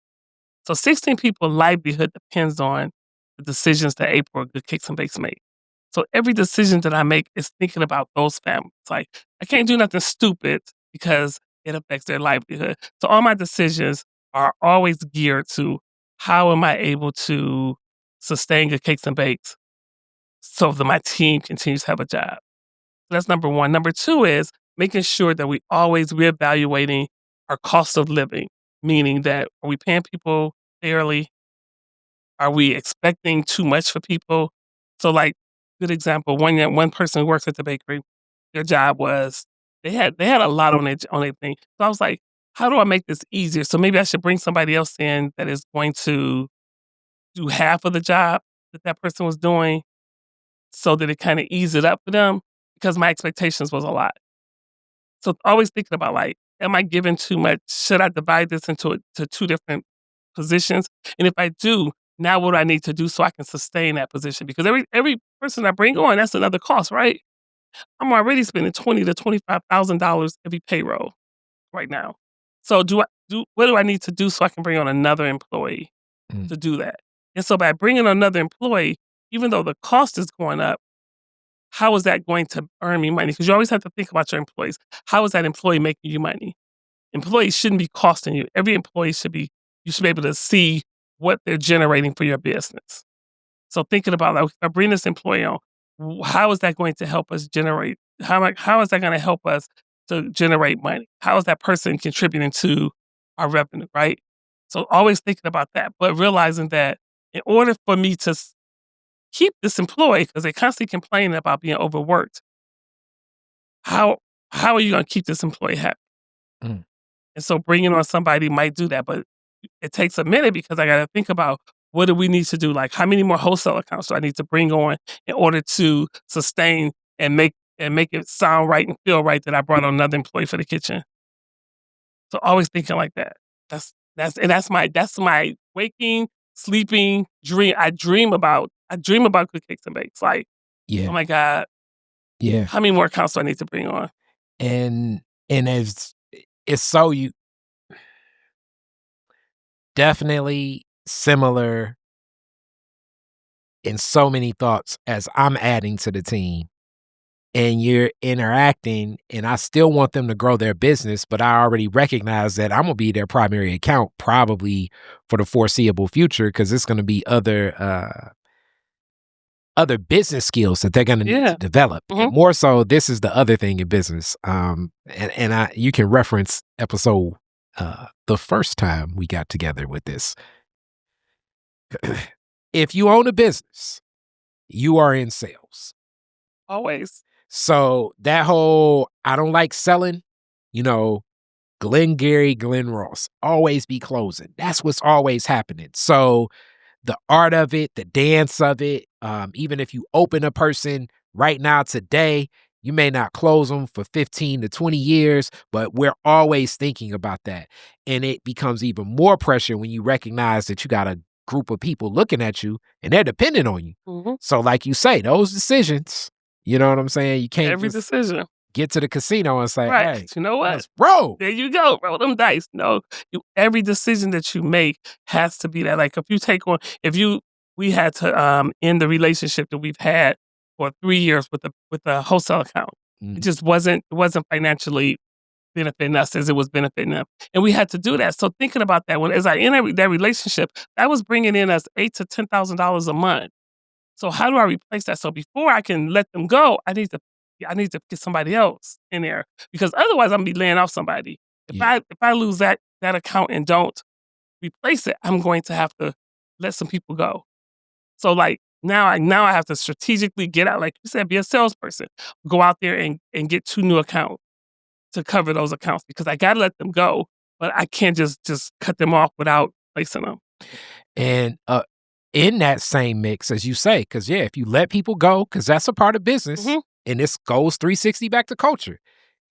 Speaker 2: So 16 people's livelihood depends on the decisions that April Good Cakes and Bakes make. So every decision that I make is thinking about those families. Like I can't do nothing stupid because it affects their livelihood. So all my decisions are always geared to how am I able to sustain Good Cakes and Bakes so that my team continues to have a job. That's number one. Number two is making sure that we always reevaluating our cost of living, meaning that are we paying people fairly? Are we expecting too much for people? So, like, good example, one person who works at the bakery, their job was they had a lot on their thing. So I was like, how do I make this easier? So maybe I should bring somebody else in that is going to do half of the job that person was doing, so that it kind of ease it up for them. because my expectations was a lot. So always thinking about, like, am I giving too much? Should I divide this into to 2 different positions? And if I do, now what do I need to do so I can sustain that position? Because every person I bring on, that's another cost, right? I'm already spending $20 to $25,000 every payroll right now. So what do I need to do so I can bring on another employee
Speaker 1: Mm.
Speaker 2: to do that? And so by bringing another employee, even though the cost is going up, how is that going to earn me money? Because you always have to think about your employees. How is that employee making you money? Employees shouldn't be costing you. Every employee you should be able to see what they're generating for your business. So thinking about, like, if I bring this employee on, how is that going to help us generate? How is that going to help us to generate money? How is that person contributing to our revenue, right? So always thinking about that, but realizing that in order for me to keep this employee, because they constantly complaining about being overworked, how how are you going to keep this employee happy?
Speaker 1: Mm.
Speaker 2: And so bringing on somebody might do that, but it takes a minute because I got to think about what do we need to do? Like, how many more wholesale accounts do I need to bring on in order to sustain and make it sound right and feel right that I brought on another employee for the kitchen? So always thinking like that. That's my waking, sleeping dream. I dream about cupcakes and bakes. Like, oh
Speaker 1: Yeah.
Speaker 2: my God,
Speaker 1: Yeah.
Speaker 2: how many more accounts do I need to bring on?
Speaker 1: And as it's so you definitely similar in so many thoughts as I'm adding to the team. And you're interacting, and I still want them to grow their business, but I already recognize that I'm gonna be their primary account probably for the foreseeable future because it's gonna be other business skills that they're gonna need to
Speaker 2: Yeah.
Speaker 1: develop.
Speaker 2: Hmm.
Speaker 1: And more so, this is the other thing in business. And I you can reference episode the first time we got together with this. If you own a business, you are in sales.
Speaker 2: Always.
Speaker 1: So that whole I don't like selling, you know, Glenn Gary, Glenn Ross, always be closing. That's what's always happening. So the art of it, the dance of it, even if you open a person right now today, you may not close them for 15 to 20 years, but we're always thinking about that. And it becomes even more pressure when you recognize that you got a group of people looking at you and they're dependent on you.
Speaker 2: Hmm.
Speaker 1: So, like you say, those decisions, you know what I'm saying? You can't
Speaker 2: Every
Speaker 1: just
Speaker 2: decision.
Speaker 1: get to the casino and say,
Speaker 2: Right.
Speaker 1: hey,
Speaker 2: 'Cause you know what?
Speaker 1: let's roll.
Speaker 2: There you go. Roll them dice. No, every decision that you make has to be that. Like, if we had to end the relationship that we've had for 3 years with a wholesale account. It
Speaker 1: Mhm.
Speaker 2: just wasn't financially benefiting us as it was benefiting them, and we had to do that. So thinking about that, as I ended that relationship, that was bringing in us $8,000 to $10,000 a month. So how do I replace that? So before I can let them go, I need to get somebody else in there because otherwise I'm gonna be laying off somebody.
Speaker 1: Yeah.
Speaker 2: If I lose that account and don't replace it, I'm going to have to let some people go. So like now I have to strategically get out, like you said, be a salesperson, go out there and get 2 new accounts to cover those accounts because I gotta let them go, but I can't just cut them off without placing them.
Speaker 1: And in that same mix, as you say, because yeah, if you let people go, because that's a part of business,
Speaker 2: Mhm.
Speaker 1: and this goes 360 back to culture.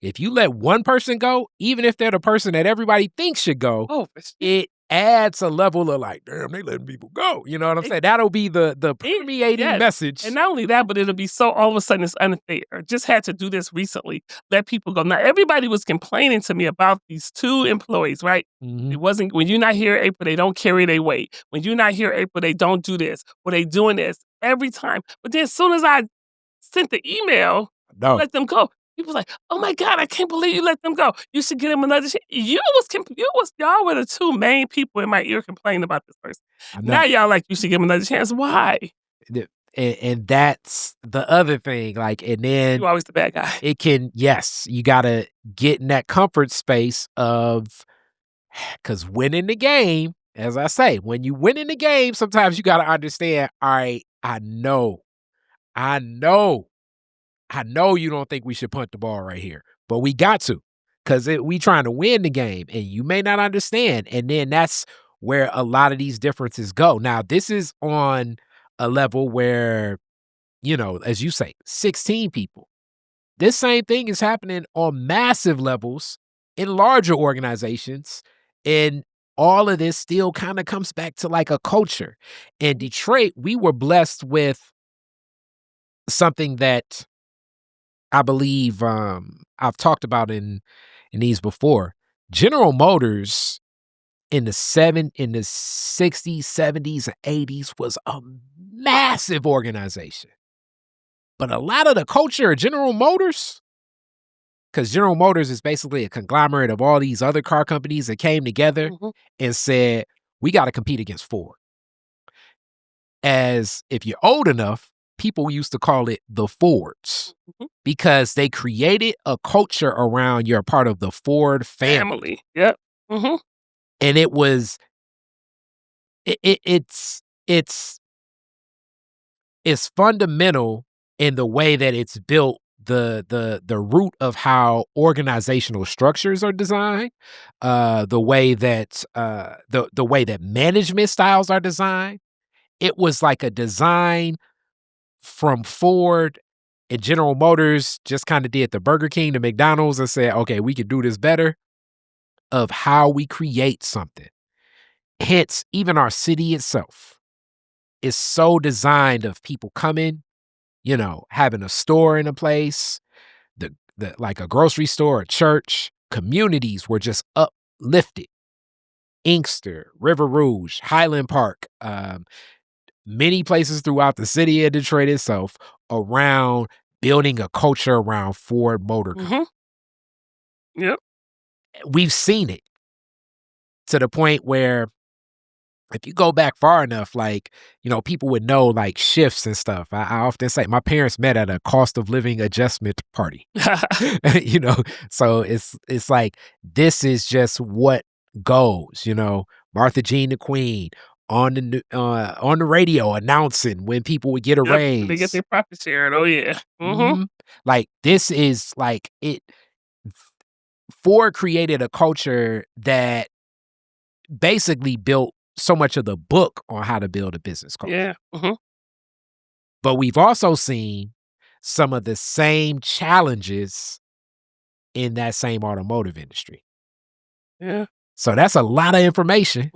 Speaker 1: If you let one person go, even if they're the person that everybody thinks should go,
Speaker 2: Oh,
Speaker 1: it adds a level of like, damn, they letting people go. You know what I'm saying? That'll be the permeating
Speaker 2: yes,
Speaker 1: message.
Speaker 2: and not only that, but it'll be so all of a sudden it's unfair. Just had to do this recently, let people go. Now everybody was complaining to me about these 2 employees, right?
Speaker 1: Mhm.
Speaker 2: It wasn't when you're not here April, they don't carry their weight. When you're not here April, they don't do this, or they doing this every time. But then as soon as I sent the email to
Speaker 1: No,
Speaker 2: let them go, people was like, "Oh my God, I can't believe you let them go. You should give them another chance." Y'all were the 2 main people in my ear complaining about this person.
Speaker 1: I
Speaker 2: Now
Speaker 1: know.
Speaker 2: y'all like, "You should give them another chance." Why?
Speaker 1: The- and that's the other thing. Like, and then
Speaker 2: You always the bad guy.
Speaker 1: it can, yes, you gotta get in that comfort space of because winning the game, as I say, when you win in the game, sometimes you gotta understand, all right, I know, I know you don't think we should punt the ball right here, but we got to, because we trying to win the game, and you may not understand. And then that's where a lot of these differences go. Now, this is on a level where, as you say, 16 people. This same thing is happening on massive levels in larger organizations, and all of this still kinda comes back to, like, a culture. In Detroit, we were blessed with something that I believe, I've talked about in these before. General Motors in the '60s, '70s, and '80s was a massive organization. But a lot of the culture of General Motors, because General Motors is basically a conglomerate of all these other car companies that came together
Speaker 2: Mhm.
Speaker 1: and said, "We gotta compete against Ford." As if you're old enough, people used to call it the Fords
Speaker 2: Mhm.
Speaker 1: because they created a culture around you're a part of the Ford family.
Speaker 2: Family. Yep. Mhm.
Speaker 1: And it was it's it's fundamental in the way that it's built, the root of how organizational structures are designed, the way that management styles are designed. It was like a design from Ford and General Motors just kinda did the Burger King, the McDonald's, and said, "Okay, we can do this better," of how we create something. Hence, even our city itself is so designed of people coming, having a store in a place, the like a grocery store, a church, communities were just uplifted. Inkster, River Rouge, Highland Park, many places throughout the city of Detroit itself around building a culture around Ford Motor Company.
Speaker 2: Mhm. Yep.
Speaker 1: We've seen it to the point where if you go back far enough, like, people would know like shifts and stuff. I often say my parents met at a cost of living adjustment party. you know, so it's like this is just what goes. Martha Jean the Queen on the radio announcing when people would get a
Speaker 2: Yep. They get
Speaker 1: raise.
Speaker 2: their profit shared. Oh, yeah. Mhm.
Speaker 1: Mhm. Like this is like it. Ford created a culture that basically built so much of the book on how to build a business culture.
Speaker 2: Yeah. Mhm.
Speaker 1: But we've also seen some of the same challenges in that same automotive industry.
Speaker 2: Yeah.
Speaker 1: So that's a lot of information.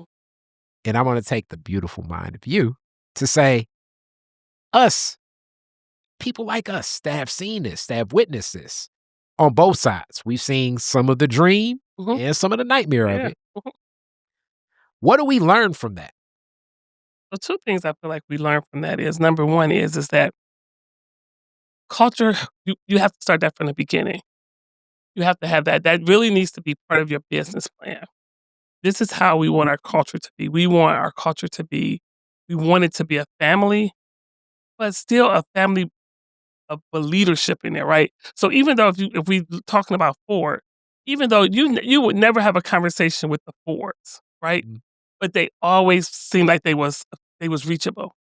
Speaker 1: And I want to take the beautiful mind of you to say, us, people like us that have seen this, that have witnessed this on both sides. We've seen some of the dream
Speaker 2: Mhm.
Speaker 1: and some of the nightmare of
Speaker 2: Yeah.
Speaker 1: it.
Speaker 2: Mhm.
Speaker 1: What do we learn from that?
Speaker 2: So 2 things I feel like we learned from that is, number 1 is that culture, you have to start that from the beginning. You have to have that. That really needs to be part of your business plan. This is how we want our culture to be. We want it to be a family, but still a family of a leadership in there, right? So even though if we talking about Ford, even though you would never have a conversation with the Fords, right?
Speaker 1: Mm,
Speaker 2: But they always seemed like they was reachable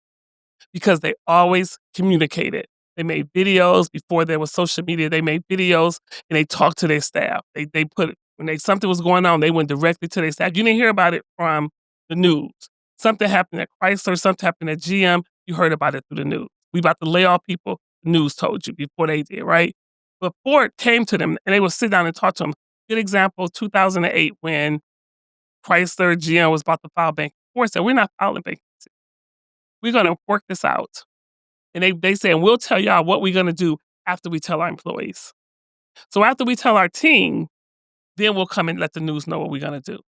Speaker 2: because they always communicated. They made videos before there was social media. They made videos and they talked to their staff. They put when something was going on, they went directly to their staff. You didn't hear about it from the news. Something happened at Chrysler, something happened at GM. You heard about it through the news. We about to lay off people. The news told you before they did, right? But Ford came to them and they would sit down and talk to them. Good example, 2008 when Chrysler, GM was about to file bankruptcy. Ford said, "We're not filing bankruptcy. We're going to work this out." And they say, "And we'll tell y'all what we're gonna do after we tell our employees. So after we tell our team, then we'll come and let the news know what we're gonna do."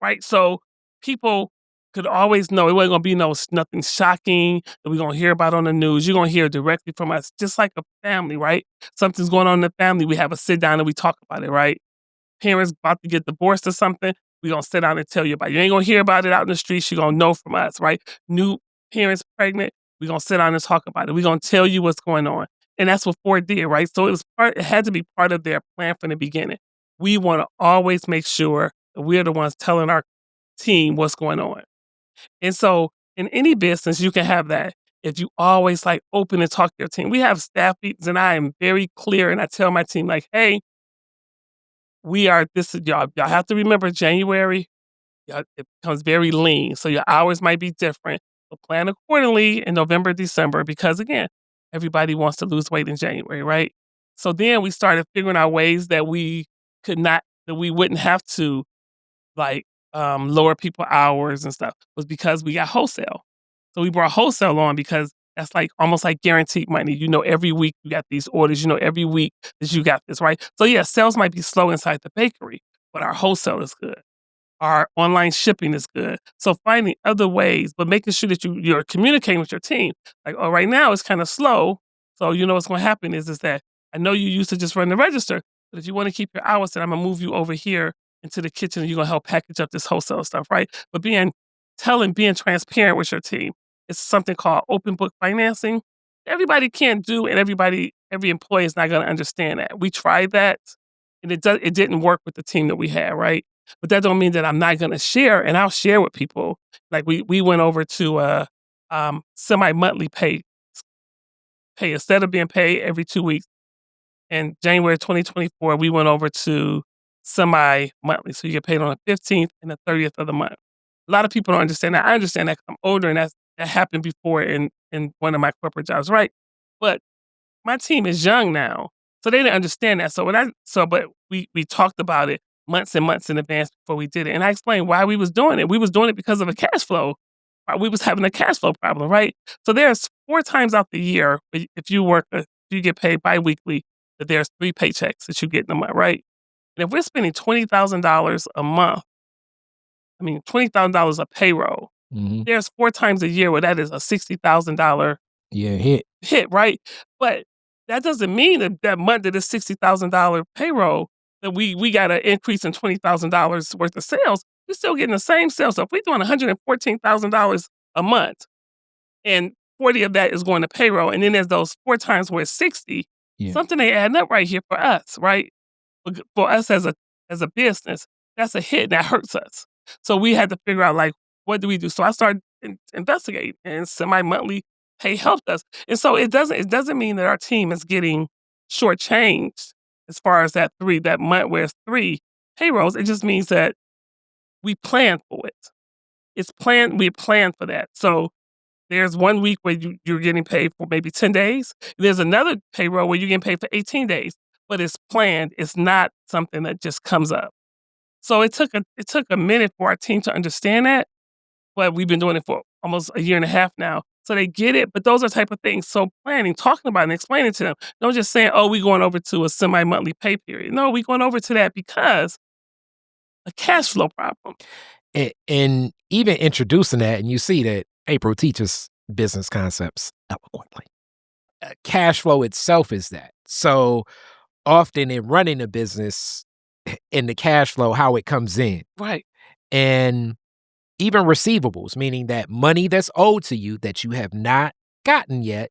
Speaker 2: Right? So people could always know it wasn't gonna be nothing shocking that we're gonna hear about on the news. You're gonna hear directly from us, just like a family, right? Something's going on in the family, we have a sit down and we talk about it, right? Parents about to get divorced or something, we gonna sit down and tell you about it. You ain't gonna hear about it out in the streets, you gonna know from us, right? New parents pregnant, we gonna sit down and talk about it. We gonna tell you what's going on. And that's what Ford did, right? So it had to be part of their plan from the beginning. We wanna always make sure that we're the ones telling our team what's going on. And so in any business, you can have that. If you always like open and talk to your team. We have staff meetings and I am very clear and I tell my team like, "Hey, we are this is y'all have to remember January, y'all, it becomes very lean. So your hours might be different. So plan accordingly in November, December, because again, everybody wants to lose weight in January, right? So then we started figuring out ways that we wouldn't have to, like, lower people hours and stuff, was because we got wholesale. So we brought wholesale on because that's like almost like guaranteed money. You know, every week you got these orders, you know, every week that you got this, right? So yeah, sales might be slow inside the bakery, but our wholesale is good. Our online shipping is good. So finding other ways, but making sure that you're communicating with your team. Like, oh, right now it's kind of slow. So you know what's going to happen is that I know you used to just run the register, but if you want to keep your hours, then I'm gonna move you over here into the kitchen and you're gonna help package up this wholesale stuff, right? But being transparent with your team. It's something called open book financing. Everybody can't do, and every employee is not gonna understand that. We tried that, and it didn't work with the team that we had, right? But that don't mean that I'm not gonna share, and I'll share with people. Like we went over to semi-monthly pay instead of being paid every 2 weeks. In January 2024, we went over to semi-monthly, so you get paid on the 15th and the 30th of the month. A lot of people don't understand that. I understand that 'cause I'm older, and that happened before in one of my corporate jobs, right? But my team is young now, so they didn't understand that. But we talked about it months and months in advance before we did it, and I explained why we was doing it. We was doing it because of a cash flow. We was having a cash flow problem, right? So there's 4 times out the year, if you get paid biweekly, that there's 3 paychecks that you get in a month, right? And if we're spending $20,000 a month, I mean, $20,000 a payroll, there's 4 times a year where that is a $60,000
Speaker 1: Yeah,
Speaker 2: hit, right? But that doesn't mean that month that is $60,000 payroll, that we got an increase in $20,000 worth of sales. We're still getting the same sales. So if we're doing $114,000 a month, and 40 of that is going to payroll, and then there's those 4 times where it's 60,
Speaker 1: yeah.
Speaker 2: something ain't adding up right here for us, right? For us as a business, that's a hit, and that hurts us. So we had to figure out, like, what do we do? So I started investigating, and semi-monthly pay helped us. And so it doesn't mean that our team is getting shortchanged as far as that month where it's 3 payrolls. It just means that we plan for it. We plan for that. So there's 1 week where you're getting paid for maybe 10 days. There's another payroll where you're getting paid for 18 days, but it's planned. It's not something that just comes up. So it took a minute for our team to understand that, but we've been doing it for almost a year and a half now. So they get it, but those are type of things. So planning, talking about it and explaining to them. Don't just saying, oh, we're going over to a semi-monthly pay period. No, we're going over to that because a cash flow problem.
Speaker 1: And even introducing that, and you see that April teaches business concepts eloquently. Cash flow itself is that. So often in running a business, in the cash flow, how it comes in.
Speaker 2: Right.
Speaker 1: And even receivables, meaning that money that's owed to you that you have not gotten yet.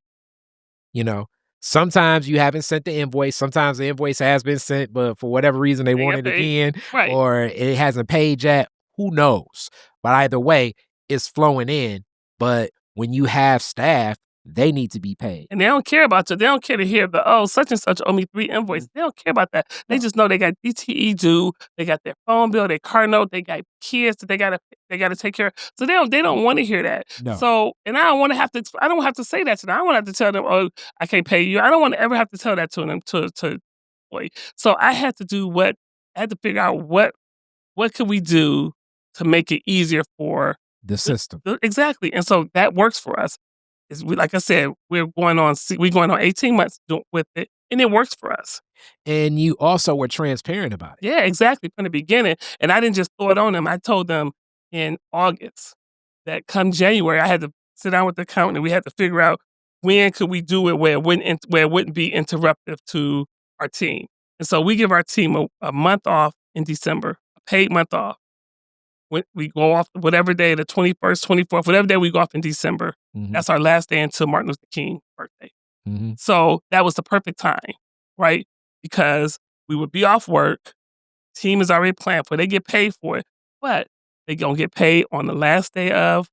Speaker 1: You know, sometimes you haven't sent the invoice. Sometimes the invoice has been sent, but for whatever reason they want it again,
Speaker 2: right,
Speaker 1: or it hasn't paid yet. Who knows? But either way, it's flowing in. But when you have staff, they need to be paid.
Speaker 2: And they don't care about you. They don't care to hear such and such owe me 3 invoices. They don't care about that. They just know they got DTE due, they got their phone bill, their car note, they got kids that they gotta take care of. So they don't want to hear that.
Speaker 1: No.
Speaker 2: So, and I don't have to say that to them. I don't have to tell them, oh, I can't pay you. I don't want to ever have to tell that to them to employee. So I had to figure out what could we do to make it easier for
Speaker 1: the system.
Speaker 2: Exactly. And so that works for us. Like I said, we're going on 18 months with it, and it works for us.
Speaker 1: And you also were transparent about it.
Speaker 2: Yeah, exactly, from the beginning. And I didn't just throw it on them. I told them in August that come January, I had to sit down with the accountant, and we had to figure out when could we do it where it wouldn't be interruptive to our team. And so we give our team a month off in December, a paid month off. We go off whatever day, the 21st, 24th, whatever day we go off in December. That's our last day until Martin Luther King's birthday. So that was the perfect time, right? Because we would be off work. Team is already planned for it. They get paid for it, but they're going to get paid on the last day of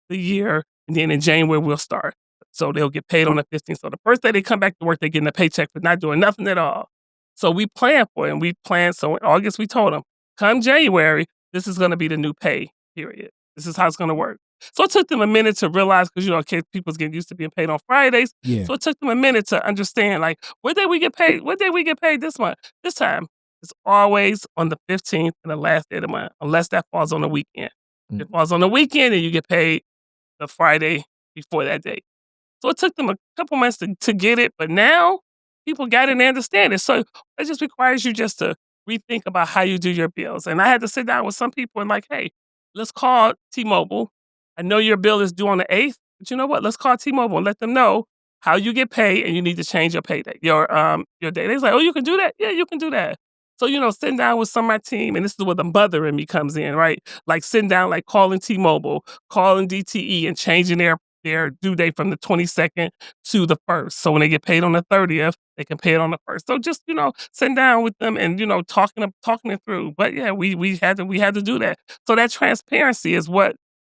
Speaker 2: the year. And then in January, we'll start. So they'll get paid on the 15th. So the first day they come back to work, they're getting a paycheck for not doing nothing at all. So we plan for it. So in August, we told them, come January, this is going to be the new pay period. This is how it's going to work. So it took them a minute to realize, because, people's getting used to being paid on Fridays.
Speaker 1: Yeah.
Speaker 2: So it took them a minute to understand, like, what day we get paid? What day we get paid this month? This time, it's always on the 15th and the last day of the month, unless that falls on the weekend. If it falls on the weekend, and you get paid the Friday before that day. So it took them a couple months to get it, but now people got it and they understand it. So it just requires you just to rethink about how you do your bills. And I had to sit down with some people and like, hey, let's call T-Mobile. I know your bill is due on the 8th, but you know what? Let's call T-Mobile and let them know how you get paid, and you need to change your pay date, your day. They was like, oh, you can do that? Yeah, you can do that. So, sitting down with some of my team, and this is where the mother in me comes in, right? Like sitting down, like calling T-Mobile, calling DTE, and changing their due date from the 22nd to the 1st. So when they get paid on the 30th, they can pay it on the 1st. So just, sitting down with them and, talking it through. But yeah, we had to do that. So that transparency is what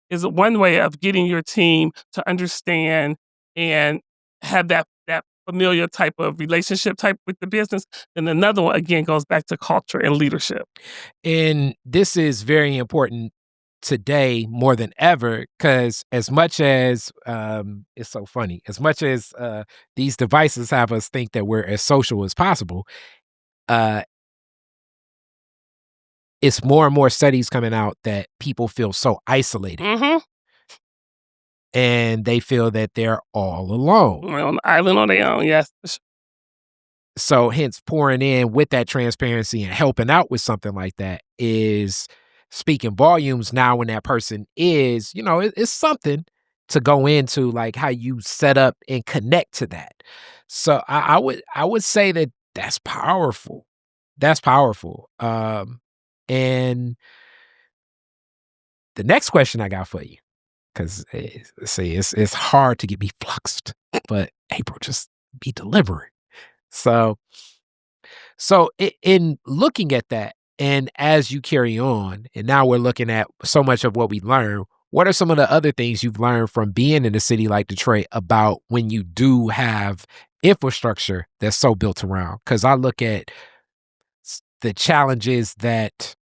Speaker 2: is one way of getting your team to understand and have that familiar type of relationship type with the business. Then another one again goes back to culture and leadership.
Speaker 1: And this is very important today more than ever, because as much as it's so funny, as much as these devices have us think that we're as social as possible, it's more and more studies coming out that people feel so isolated.
Speaker 2: Mm-hmm.
Speaker 1: And they feel that they're all alone.
Speaker 2: On the island on their own, yes.
Speaker 1: So hence pouring in with that transparency and helping out with something like that is speaking volumes now when that person is, it's something to go into, like how you set up and connect to that. So I would say that that's powerful. That's powerful. And the next question I got for you, because it's hard to get me fluxed, but April, just be deliberate. So in looking at that, and as you carry on, and now we're looking at so much of what we learn, what are some of the other things you've learned from being in a city like Detroit about when you do have infrastructure that's so built around? Because I look at the challenges that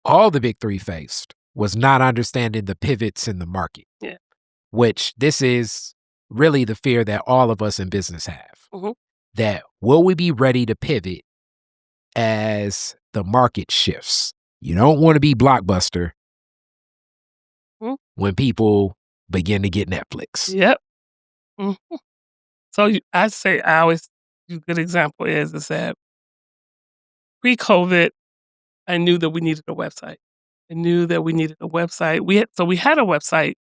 Speaker 1: all the big three faced was not understanding the pivots in the market.
Speaker 2: Yeah.
Speaker 1: Which this is really the fear that all of us in business have.
Speaker 2: Mm-hmm.
Speaker 1: That will we be ready to pivot as the market shifts? You don't want to be Blockbuster when people begin to get Netflix.
Speaker 2: Yep. Mm-hmm. So I always, a good example is that pre-COVID, I knew that we needed a website. We had a website.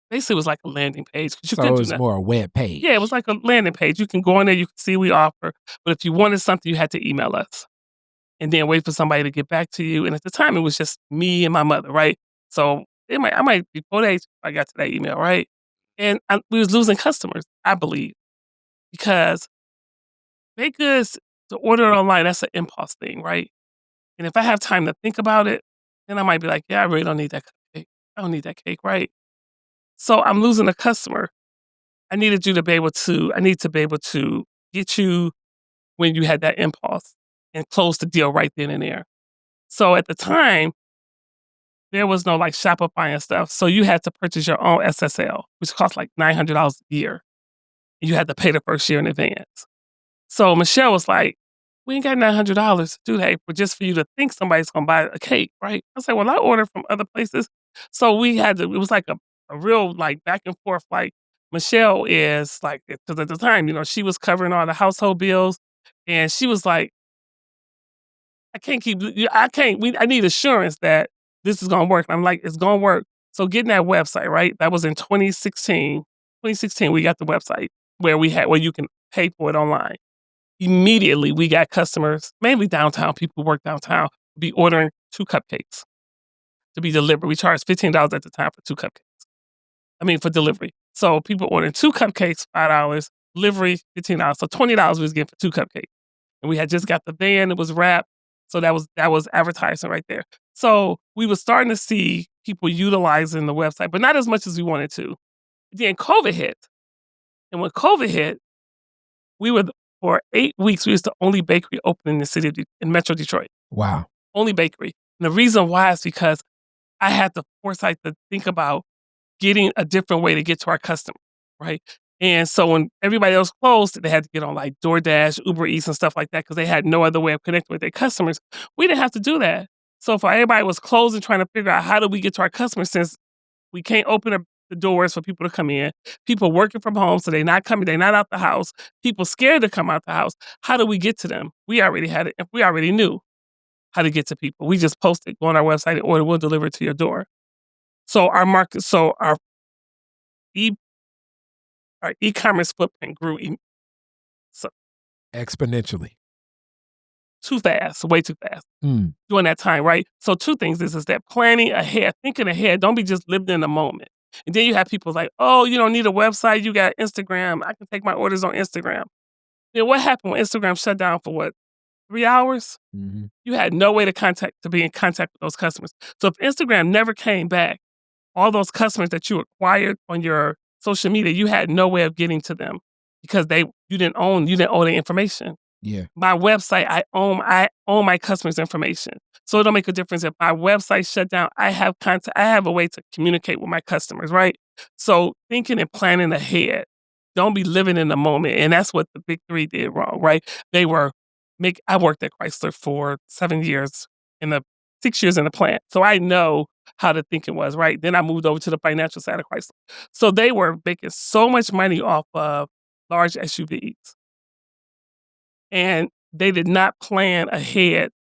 Speaker 2: Basically, it was like a landing page.
Speaker 1: So it was more a web page.
Speaker 2: Yeah, it was like a landing page. You can go on there, you can see we offer. But if you wanted something, you had to email us and then wait for somebody to get back to you. And at the time, it was just me and my mother, right? So I might be 4 days before I got to that email, right? And we was losing customers, I believe, because baked goods, to order it online, that's an impulse thing, right? And if I have time to think about it, then I might be like, yeah, I really don't need that cake. I don't need that cake, right? So I'm losing a customer. I need to be able to get you when you had that impulse and close the deal right then and there. So at the time, there was no like Shopify and stuff. So you had to purchase your own SSL, which cost like $900 a year. And you had to pay the first year in advance. So Michelle was like, we ain't got $900 to do that, but just for you to think somebody's gonna buy a cake, right? I said, well, I ordered from other places. So it was like a real like back and forth. Like Michelle is like, because at the time, she was covering all the household bills, and she was like, I need assurance that this is gonna work. And I'm like, it's gonna work. So getting that website, right? That was in 2016. 2016, we got the website where you can pay for it online. Immediately, we got customers, mainly downtown, people who work downtown, be ordering 2 cupcakes to be delivered. We charged $15 at the time for 2 cupcakes. For delivery. So people ordering 2 cupcakes, $5, delivery, $15. So $20 we was getting for 2 cupcakes. And we had just got the van, it was wrapped. So that was advertising right there. So we were starting to see people utilizing the website, but not as much as we wanted to. Then COVID hit. And when COVID hit, for 8 weeks, we was the only bakery open in the city in Metro Detroit.
Speaker 1: Wow.
Speaker 2: Only bakery. And the reason why is because I had the foresight to think about getting a different way to get to our customer, right? And so when everybody else closed, they had to get on like DoorDash, Uber Eats, and stuff like that because they had no other way of connecting with their customers. We didn't have to do that. So for everybody was closed and trying to figure out how do we get to our customers since we can't open up the doors for people to come in, people working from home, so they're not coming, they're not out the house, people scared to come out the house. How do we get to them? We already had it. We already knew how to get to people. We just posted, go on our website and order, we'll deliver it to your door. So e our e-commerce footprint grew so
Speaker 1: Exponentially.
Speaker 2: too fast, way too fast
Speaker 1: Mm.
Speaker 2: during that time, right? So two things is that planning ahead, thinking ahead. Don't be just living in the moment. And then you have people like, oh, you don't need a website. You got Instagram. I can take my orders on Instagram. Then what happened when Instagram shut down for what, 3 hours?
Speaker 1: Mhm.
Speaker 2: You had no way to be in contact with those customers. So if Instagram never came back, all those customers that you acquired on your social media, you had no way of getting to them because you didn't own their information.
Speaker 1: Yeah.
Speaker 2: My website, I own my customers' information. So it don't make a difference if my website shut down. I have contact. I have a way to communicate with my customers, right? So thinking and planning ahead. Don't be living in the moment. And that's what the big three did wrong, right? I worked at Chrysler for 7 years 6 years in the plant. So I know how the thinking was, right? Then I moved over to the financial side of Chrysler. So they were making so much money off of large SUVs. And they did not plan ahead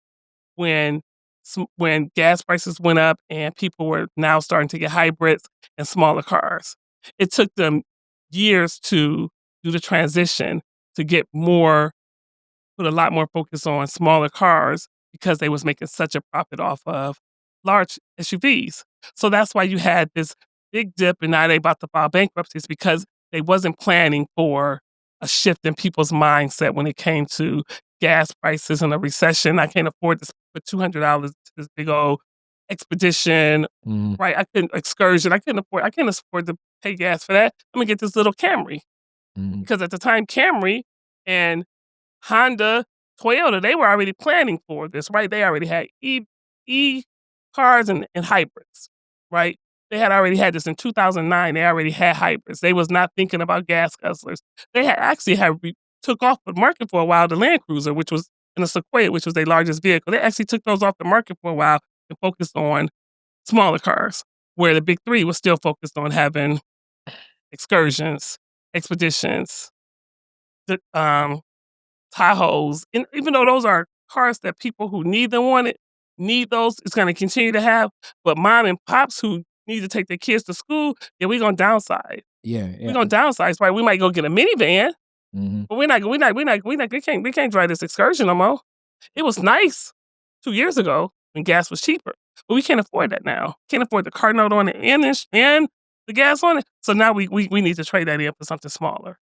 Speaker 2: when gas prices went up and people were now starting to get hybrids and smaller cars. It took them years to do the transition to put a lot more focus on smaller cars because they was making such a profit off of large SUVs. So that's why you had this big dip and now they about to file bankruptcies because they wasn't planning for a shift in people's mindset when it came to gas prices and a recession. I can't afford to put $200 to this big old expedition,
Speaker 1: Mhm.
Speaker 2: right? Excursion. I can't afford to pay gas for that. Let me get this little Camry.
Speaker 1: Mhm.
Speaker 2: Because at the time, Camry and Honda, Toyota, they were already planning for this, right? They already had e cars and hybrids, right? They had already had this in 2009. They already had hybrids. They was not thinking about gas guzzlers. They had actually took off the market for a while. The Land Cruiser, which was and the Sequoia, which was their largest vehicle, they actually took those off the market for a while and focused on smaller cars, where the big three was still focused on having excursions, expeditions, the Tahoes, and even though those are cars that people who need them need those, it's gonna continue to have, but mom and pops who need to take their kids to school, yeah, we gonna downsize.
Speaker 1: Yeah,
Speaker 2: We
Speaker 1: yeah.
Speaker 2: gonna downsize, right? We might go get a minivan,
Speaker 1: Mhm.
Speaker 2: but we can't drive this excursion no more. It was nice 2 years ago when gas was cheaper, but we can't afford that now. Can't afford the car note on it and the gas on it, so now we need to trade that in for something smaller.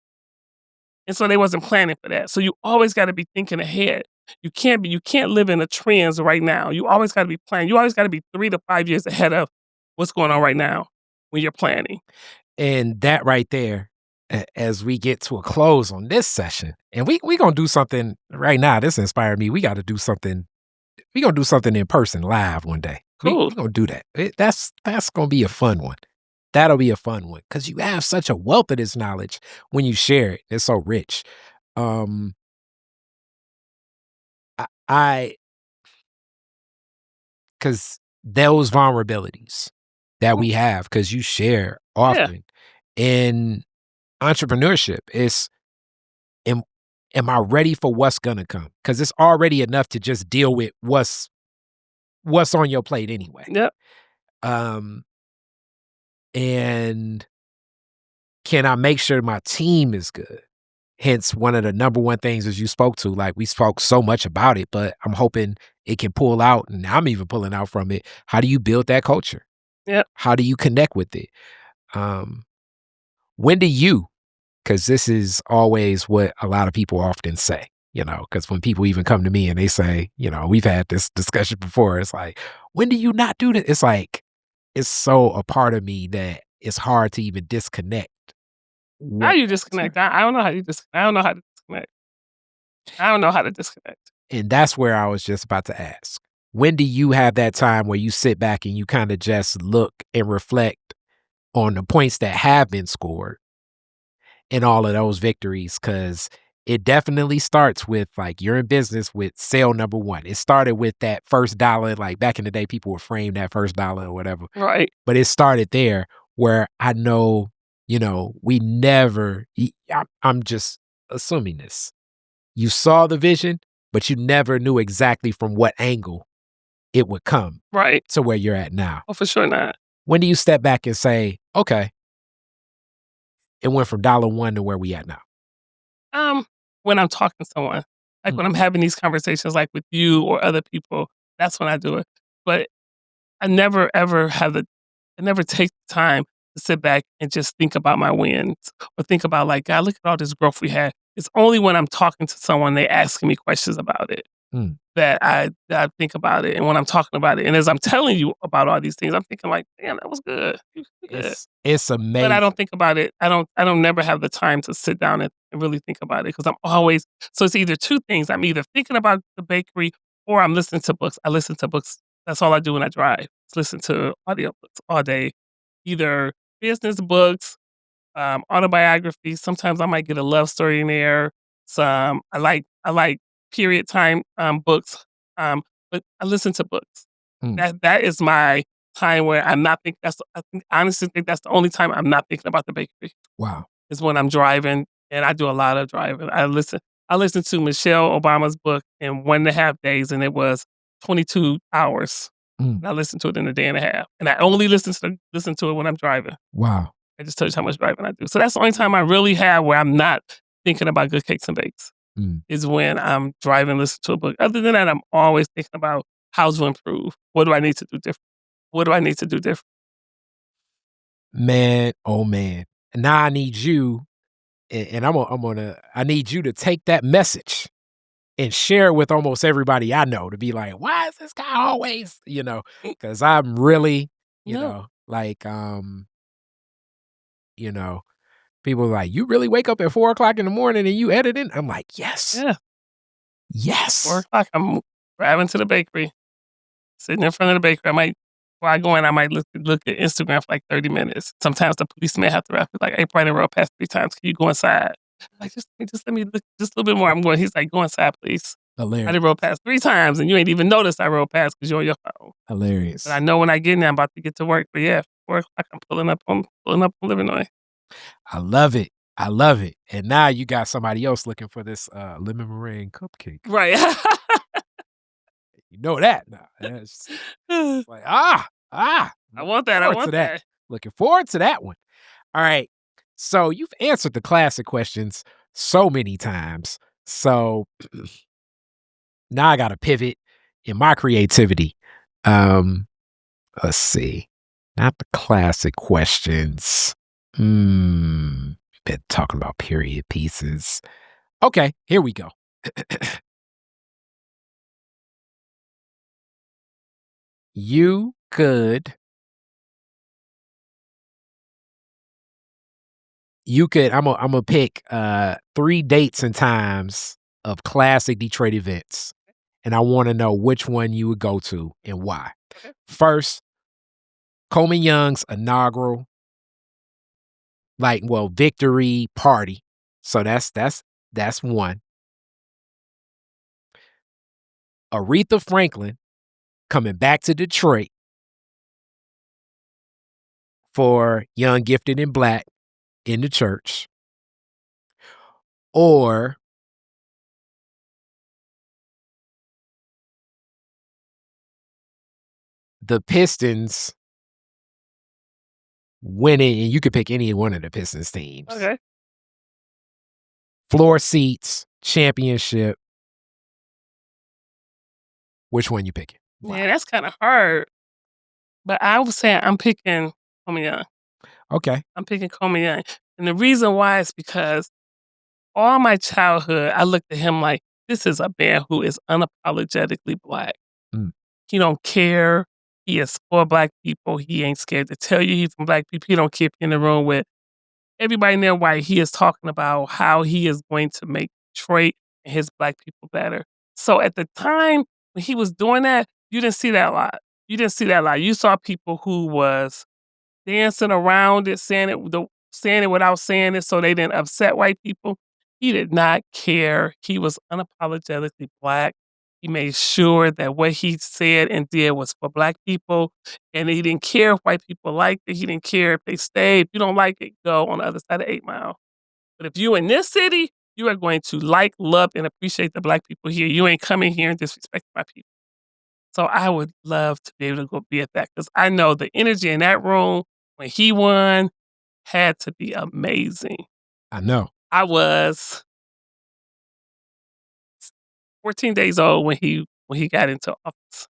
Speaker 2: And so they wasn't planning for that. So you always gotta be thinking ahead. You can't live in the trends right now. You always gotta be planning. You always gotta be 3 to 5 years ahead of what's going on right now when you're planning.
Speaker 1: And that right there, as we get to a close on this session, and we gonna do something right now. This inspired me. We got to do something. We gonna do something in person, live one day. We
Speaker 2: Cool.
Speaker 1: gonna do that. That's gonna be a fun one. That'll be a fun one because you have such a wealth of this knowledge when you share it. It's so rich. Um, I because those vulnerabilities that we have, because you share
Speaker 2: Yeah.
Speaker 1: often in entrepreneurship, is am am I ready for what's gonna come? Because it's already enough to just deal with what's on your plate anyway.
Speaker 2: Yep.
Speaker 1: Um, and can I make sure my team is good? Hence, one of the number one things as you spoke to, like we spoke so much about it, but I'm hoping it can pull out, and I'm even pulling out from it. How do you build that culture?
Speaker 2: Yep.
Speaker 1: How do you connect with it? Um, when do you, because this is always what a lot of people often say, because when people even come to me and they say, we've had this discussion before, it's like, when do you not do that? It's like, it's so a part of me that it's hard to even disconnect.
Speaker 2: How
Speaker 1: What
Speaker 2: you disconnect? I don't know how you I don't know how to disconnect. I don't know how to disconnect.
Speaker 1: And that's where I was just about to ask. when do you have that time where you sit back and you kind of just look and reflect on the points that have been scored and all of those victories? Because it definitely starts with, like, you're in business with sale number one. It started with that first dollar. Like, back in the day, people would frame that first dollar or whatever.
Speaker 2: Right.
Speaker 1: But it started there, where I know, we never, I'm just assuming this. You saw the vision, but you never knew exactly from what angle it would come
Speaker 2: Right.
Speaker 1: to where you're at now.
Speaker 2: Oh, for sure not.
Speaker 1: When do you step back and say, okay, it went from $1 to where we at now?
Speaker 2: When I'm talking to someone, like
Speaker 1: Mm.
Speaker 2: when I'm having these conversations, like with you or other people, that's when I do it. But I never ever I never take the time to sit back and just think about my wins or think about, like, God, look at all this growth we had. It's only when I'm talking to someone, they asking me questions about it
Speaker 1: Mm.
Speaker 2: that I think about it. And when I'm talking about it, and as I'm telling you about all these things, I'm thinking like, damn, that was good. You did good.
Speaker 1: It's
Speaker 2: But I
Speaker 1: amazing.
Speaker 2: don't think about it. I don't never have the time to sit down and really think about it because I'm always so it's either two things. I'm either thinking about the bakery or I'm listening to books. I listen to books. That's all I do when I drive. Is listen to audiobooks all day. Either business books, autobiographies. Sometimes I might get a love story in there. Some I like period time books. But I listen to books.
Speaker 1: Mm.
Speaker 2: That is my time where I'm not thinking. I honestly think that's the only time I'm not thinking about the bakery
Speaker 1: Wow.
Speaker 2: is when I'm driving, and I do a lot of driving. I listened to Michelle Obama's book in 1.5 days, and it was 22 hours.
Speaker 1: Mm.
Speaker 2: And I listened to it in a day and a half, and I only listen to it when I'm driving.
Speaker 1: Wow.
Speaker 2: I just told you how much driving I do. So that's the only time I really have where I'm not thinking about good cakes and bakes
Speaker 1: Mm.
Speaker 2: is when I'm driving, listening to a book. Other than that, I'm always thinking about how to improve. What do I need to do different? What do I need to do different?
Speaker 1: Man, oh man. Now I need you, and I need you to take that message and share it with almost everybody I know, to be like, why is this guy always, because I'm really,
Speaker 2: No.
Speaker 1: like, you know, people are like, you really wake up at 4 o'clock in the morning and you editing? I'm like, yes,
Speaker 2: Yeah.
Speaker 1: yes.
Speaker 2: 4 o'clock, I'm driving to the bakery, sitting in front of the bakery. Before I go in, I might look at Instagram for like 30 minutes. Sometimes the police may have to wrap it like, hey, Brian road past 3 times. Can you go inside? Like, just let me look just a little bit more. I'm going. He's like, go inside, please. I
Speaker 1: Hilarious.
Speaker 2: done rode past 3 times and you ain't even noticed I rode past because you're on your phone.
Speaker 1: Hilarious.
Speaker 2: But I know when I get in there, I'm about to get to work. But yeah, 4 o'clock, I'm pulling up on Illinois.
Speaker 1: I love it. I love it. And now you got somebody else looking for this lemon meringue cupcake.
Speaker 2: Right.
Speaker 1: You know that now. It's like,
Speaker 2: I want that. I
Speaker 1: forward
Speaker 2: want
Speaker 1: to that.
Speaker 2: that.
Speaker 1: Looking forward to that one. All right. So you've answered the classic questions so many times. So now I got to pivot in my creativity. Let's see. Not the classic questions. Been talking about period pieces. Okay, here we go. You could I'm gonna pick 3 dates and times of classic Detroit events, and I wanna know which one you would go to and why.
Speaker 2: Okay.
Speaker 1: First, Coleman Young's inaugural, victory party. So that's one. Aretha Franklin coming back to Detroit for Young, Gifted, and Black in the church. Or the Pistons winning, and you could pick any one of the Pistons teams.
Speaker 2: Okay.
Speaker 1: Floor seats, championship. Which one you picking? Why?
Speaker 2: Yeah, that's kind of hard. But I would say I'm picking Coleman Young.
Speaker 1: Okay.
Speaker 2: I'm picking Coleman Young. And the reason why is because all my childhood, I looked at him like, this is a man who is unapologetically Black.
Speaker 1: Mm.
Speaker 2: He don't care. He is for Black people. He ain't scared to tell you he's from Black people. He don't keep you in the room with everybody in there white. He is talking about how he is going to make Detroit and his Black people better. So at the time when he was doing that, You didn't see that a lot. You saw people who was dancing around it, saying it without saying it so they didn't upset white people. He did not care. He was unapologetically Black. He made sure that what he said and did was for Black people, and he didn't care if white people liked it. He didn't care if they stayed. If you don't like it, go on the other side of 8 Mile. But if you in this city, you are going to like, love, and appreciate the Black people here. You ain't coming here and disrespect my people. So I would love to be able to go be at that because I know the energy in that room when he won had to be amazing.
Speaker 1: I know.
Speaker 2: I was 14 days old when he got into office.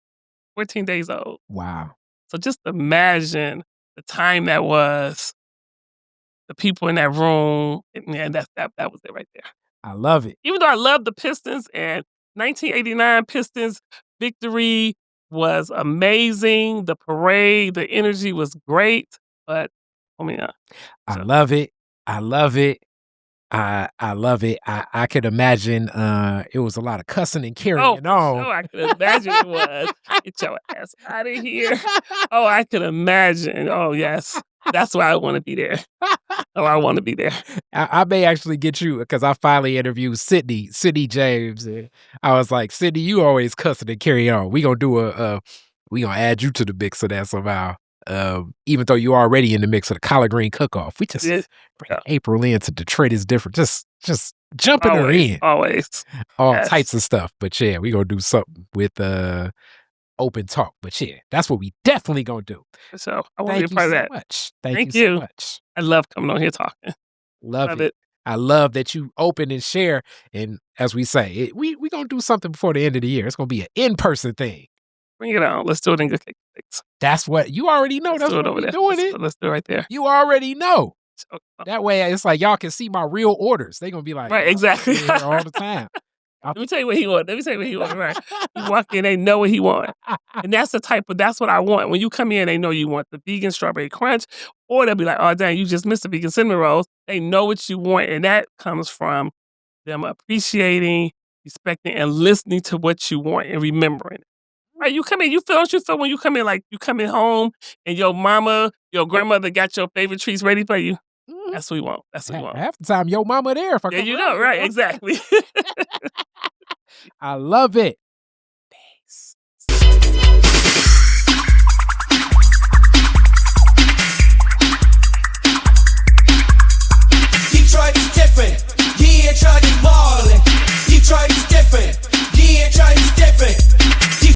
Speaker 2: 14 days old.
Speaker 1: Wow.
Speaker 2: So just imagine the time that was, the people in that room, and that was it right there.
Speaker 1: I love it.
Speaker 2: Even though I love the Pistons and 1989 Pistons victory was amazing, the parade, the energy was great, but
Speaker 1: I love it. I love it. I love it. I could imagine it was a lot of cussing and carrying on.
Speaker 2: Oh, I could imagine it was. Get your ass out of here. Oh, I could imagine. Oh, yes. That's why I want to be there. Oh, I want to be there.
Speaker 1: I may actually get you because I finally interviewed Sydney James. And I was like, Sydney, you always cussing and carry on. We gonna do we gonna add you to the mix of that somehow. Even though you're already in the mix of the collard green cook-off, we just bring April in to Detroit is different. Just jumping her in.
Speaker 2: Always.
Speaker 1: All types of stuff. But yeah, we gonna do something with open talk. But yeah, that's what we definitely gonna do.
Speaker 2: So I want to be a part of that.
Speaker 1: Much. Thank you so much.
Speaker 2: I love coming on here talking.
Speaker 1: Love it. I love that you open and share. And as we say, we gonna do something before the end of the year. It's gonna be an in-person thing.
Speaker 2: Bring it on. Let's do it in Good Cakes.
Speaker 1: That's what you already know. That's what we're doing it.
Speaker 2: Let's do it right there.
Speaker 1: You already know. That way, it's like y'all can see my real orders. They gonna be like,
Speaker 2: right, exactly,
Speaker 1: all the time.
Speaker 2: Let me tell you what he want. Right? You walk in, they know what he want, and that's what I want. When you come in, they know you want the vegan strawberry crunch, or they'll be like, "Oh, dang, you just missed the vegan cinnamon rolls." They know what you want, and that comes from them appreciating, respecting, and listening to what you want and remembering. Right, you come in, you feel when you come in, like you coming home and your mama, your grandmother got your favorite treats ready for you. That's what we want. That's what we want.
Speaker 1: Half the time, your mama there.
Speaker 2: Right, exactly.
Speaker 1: I love it.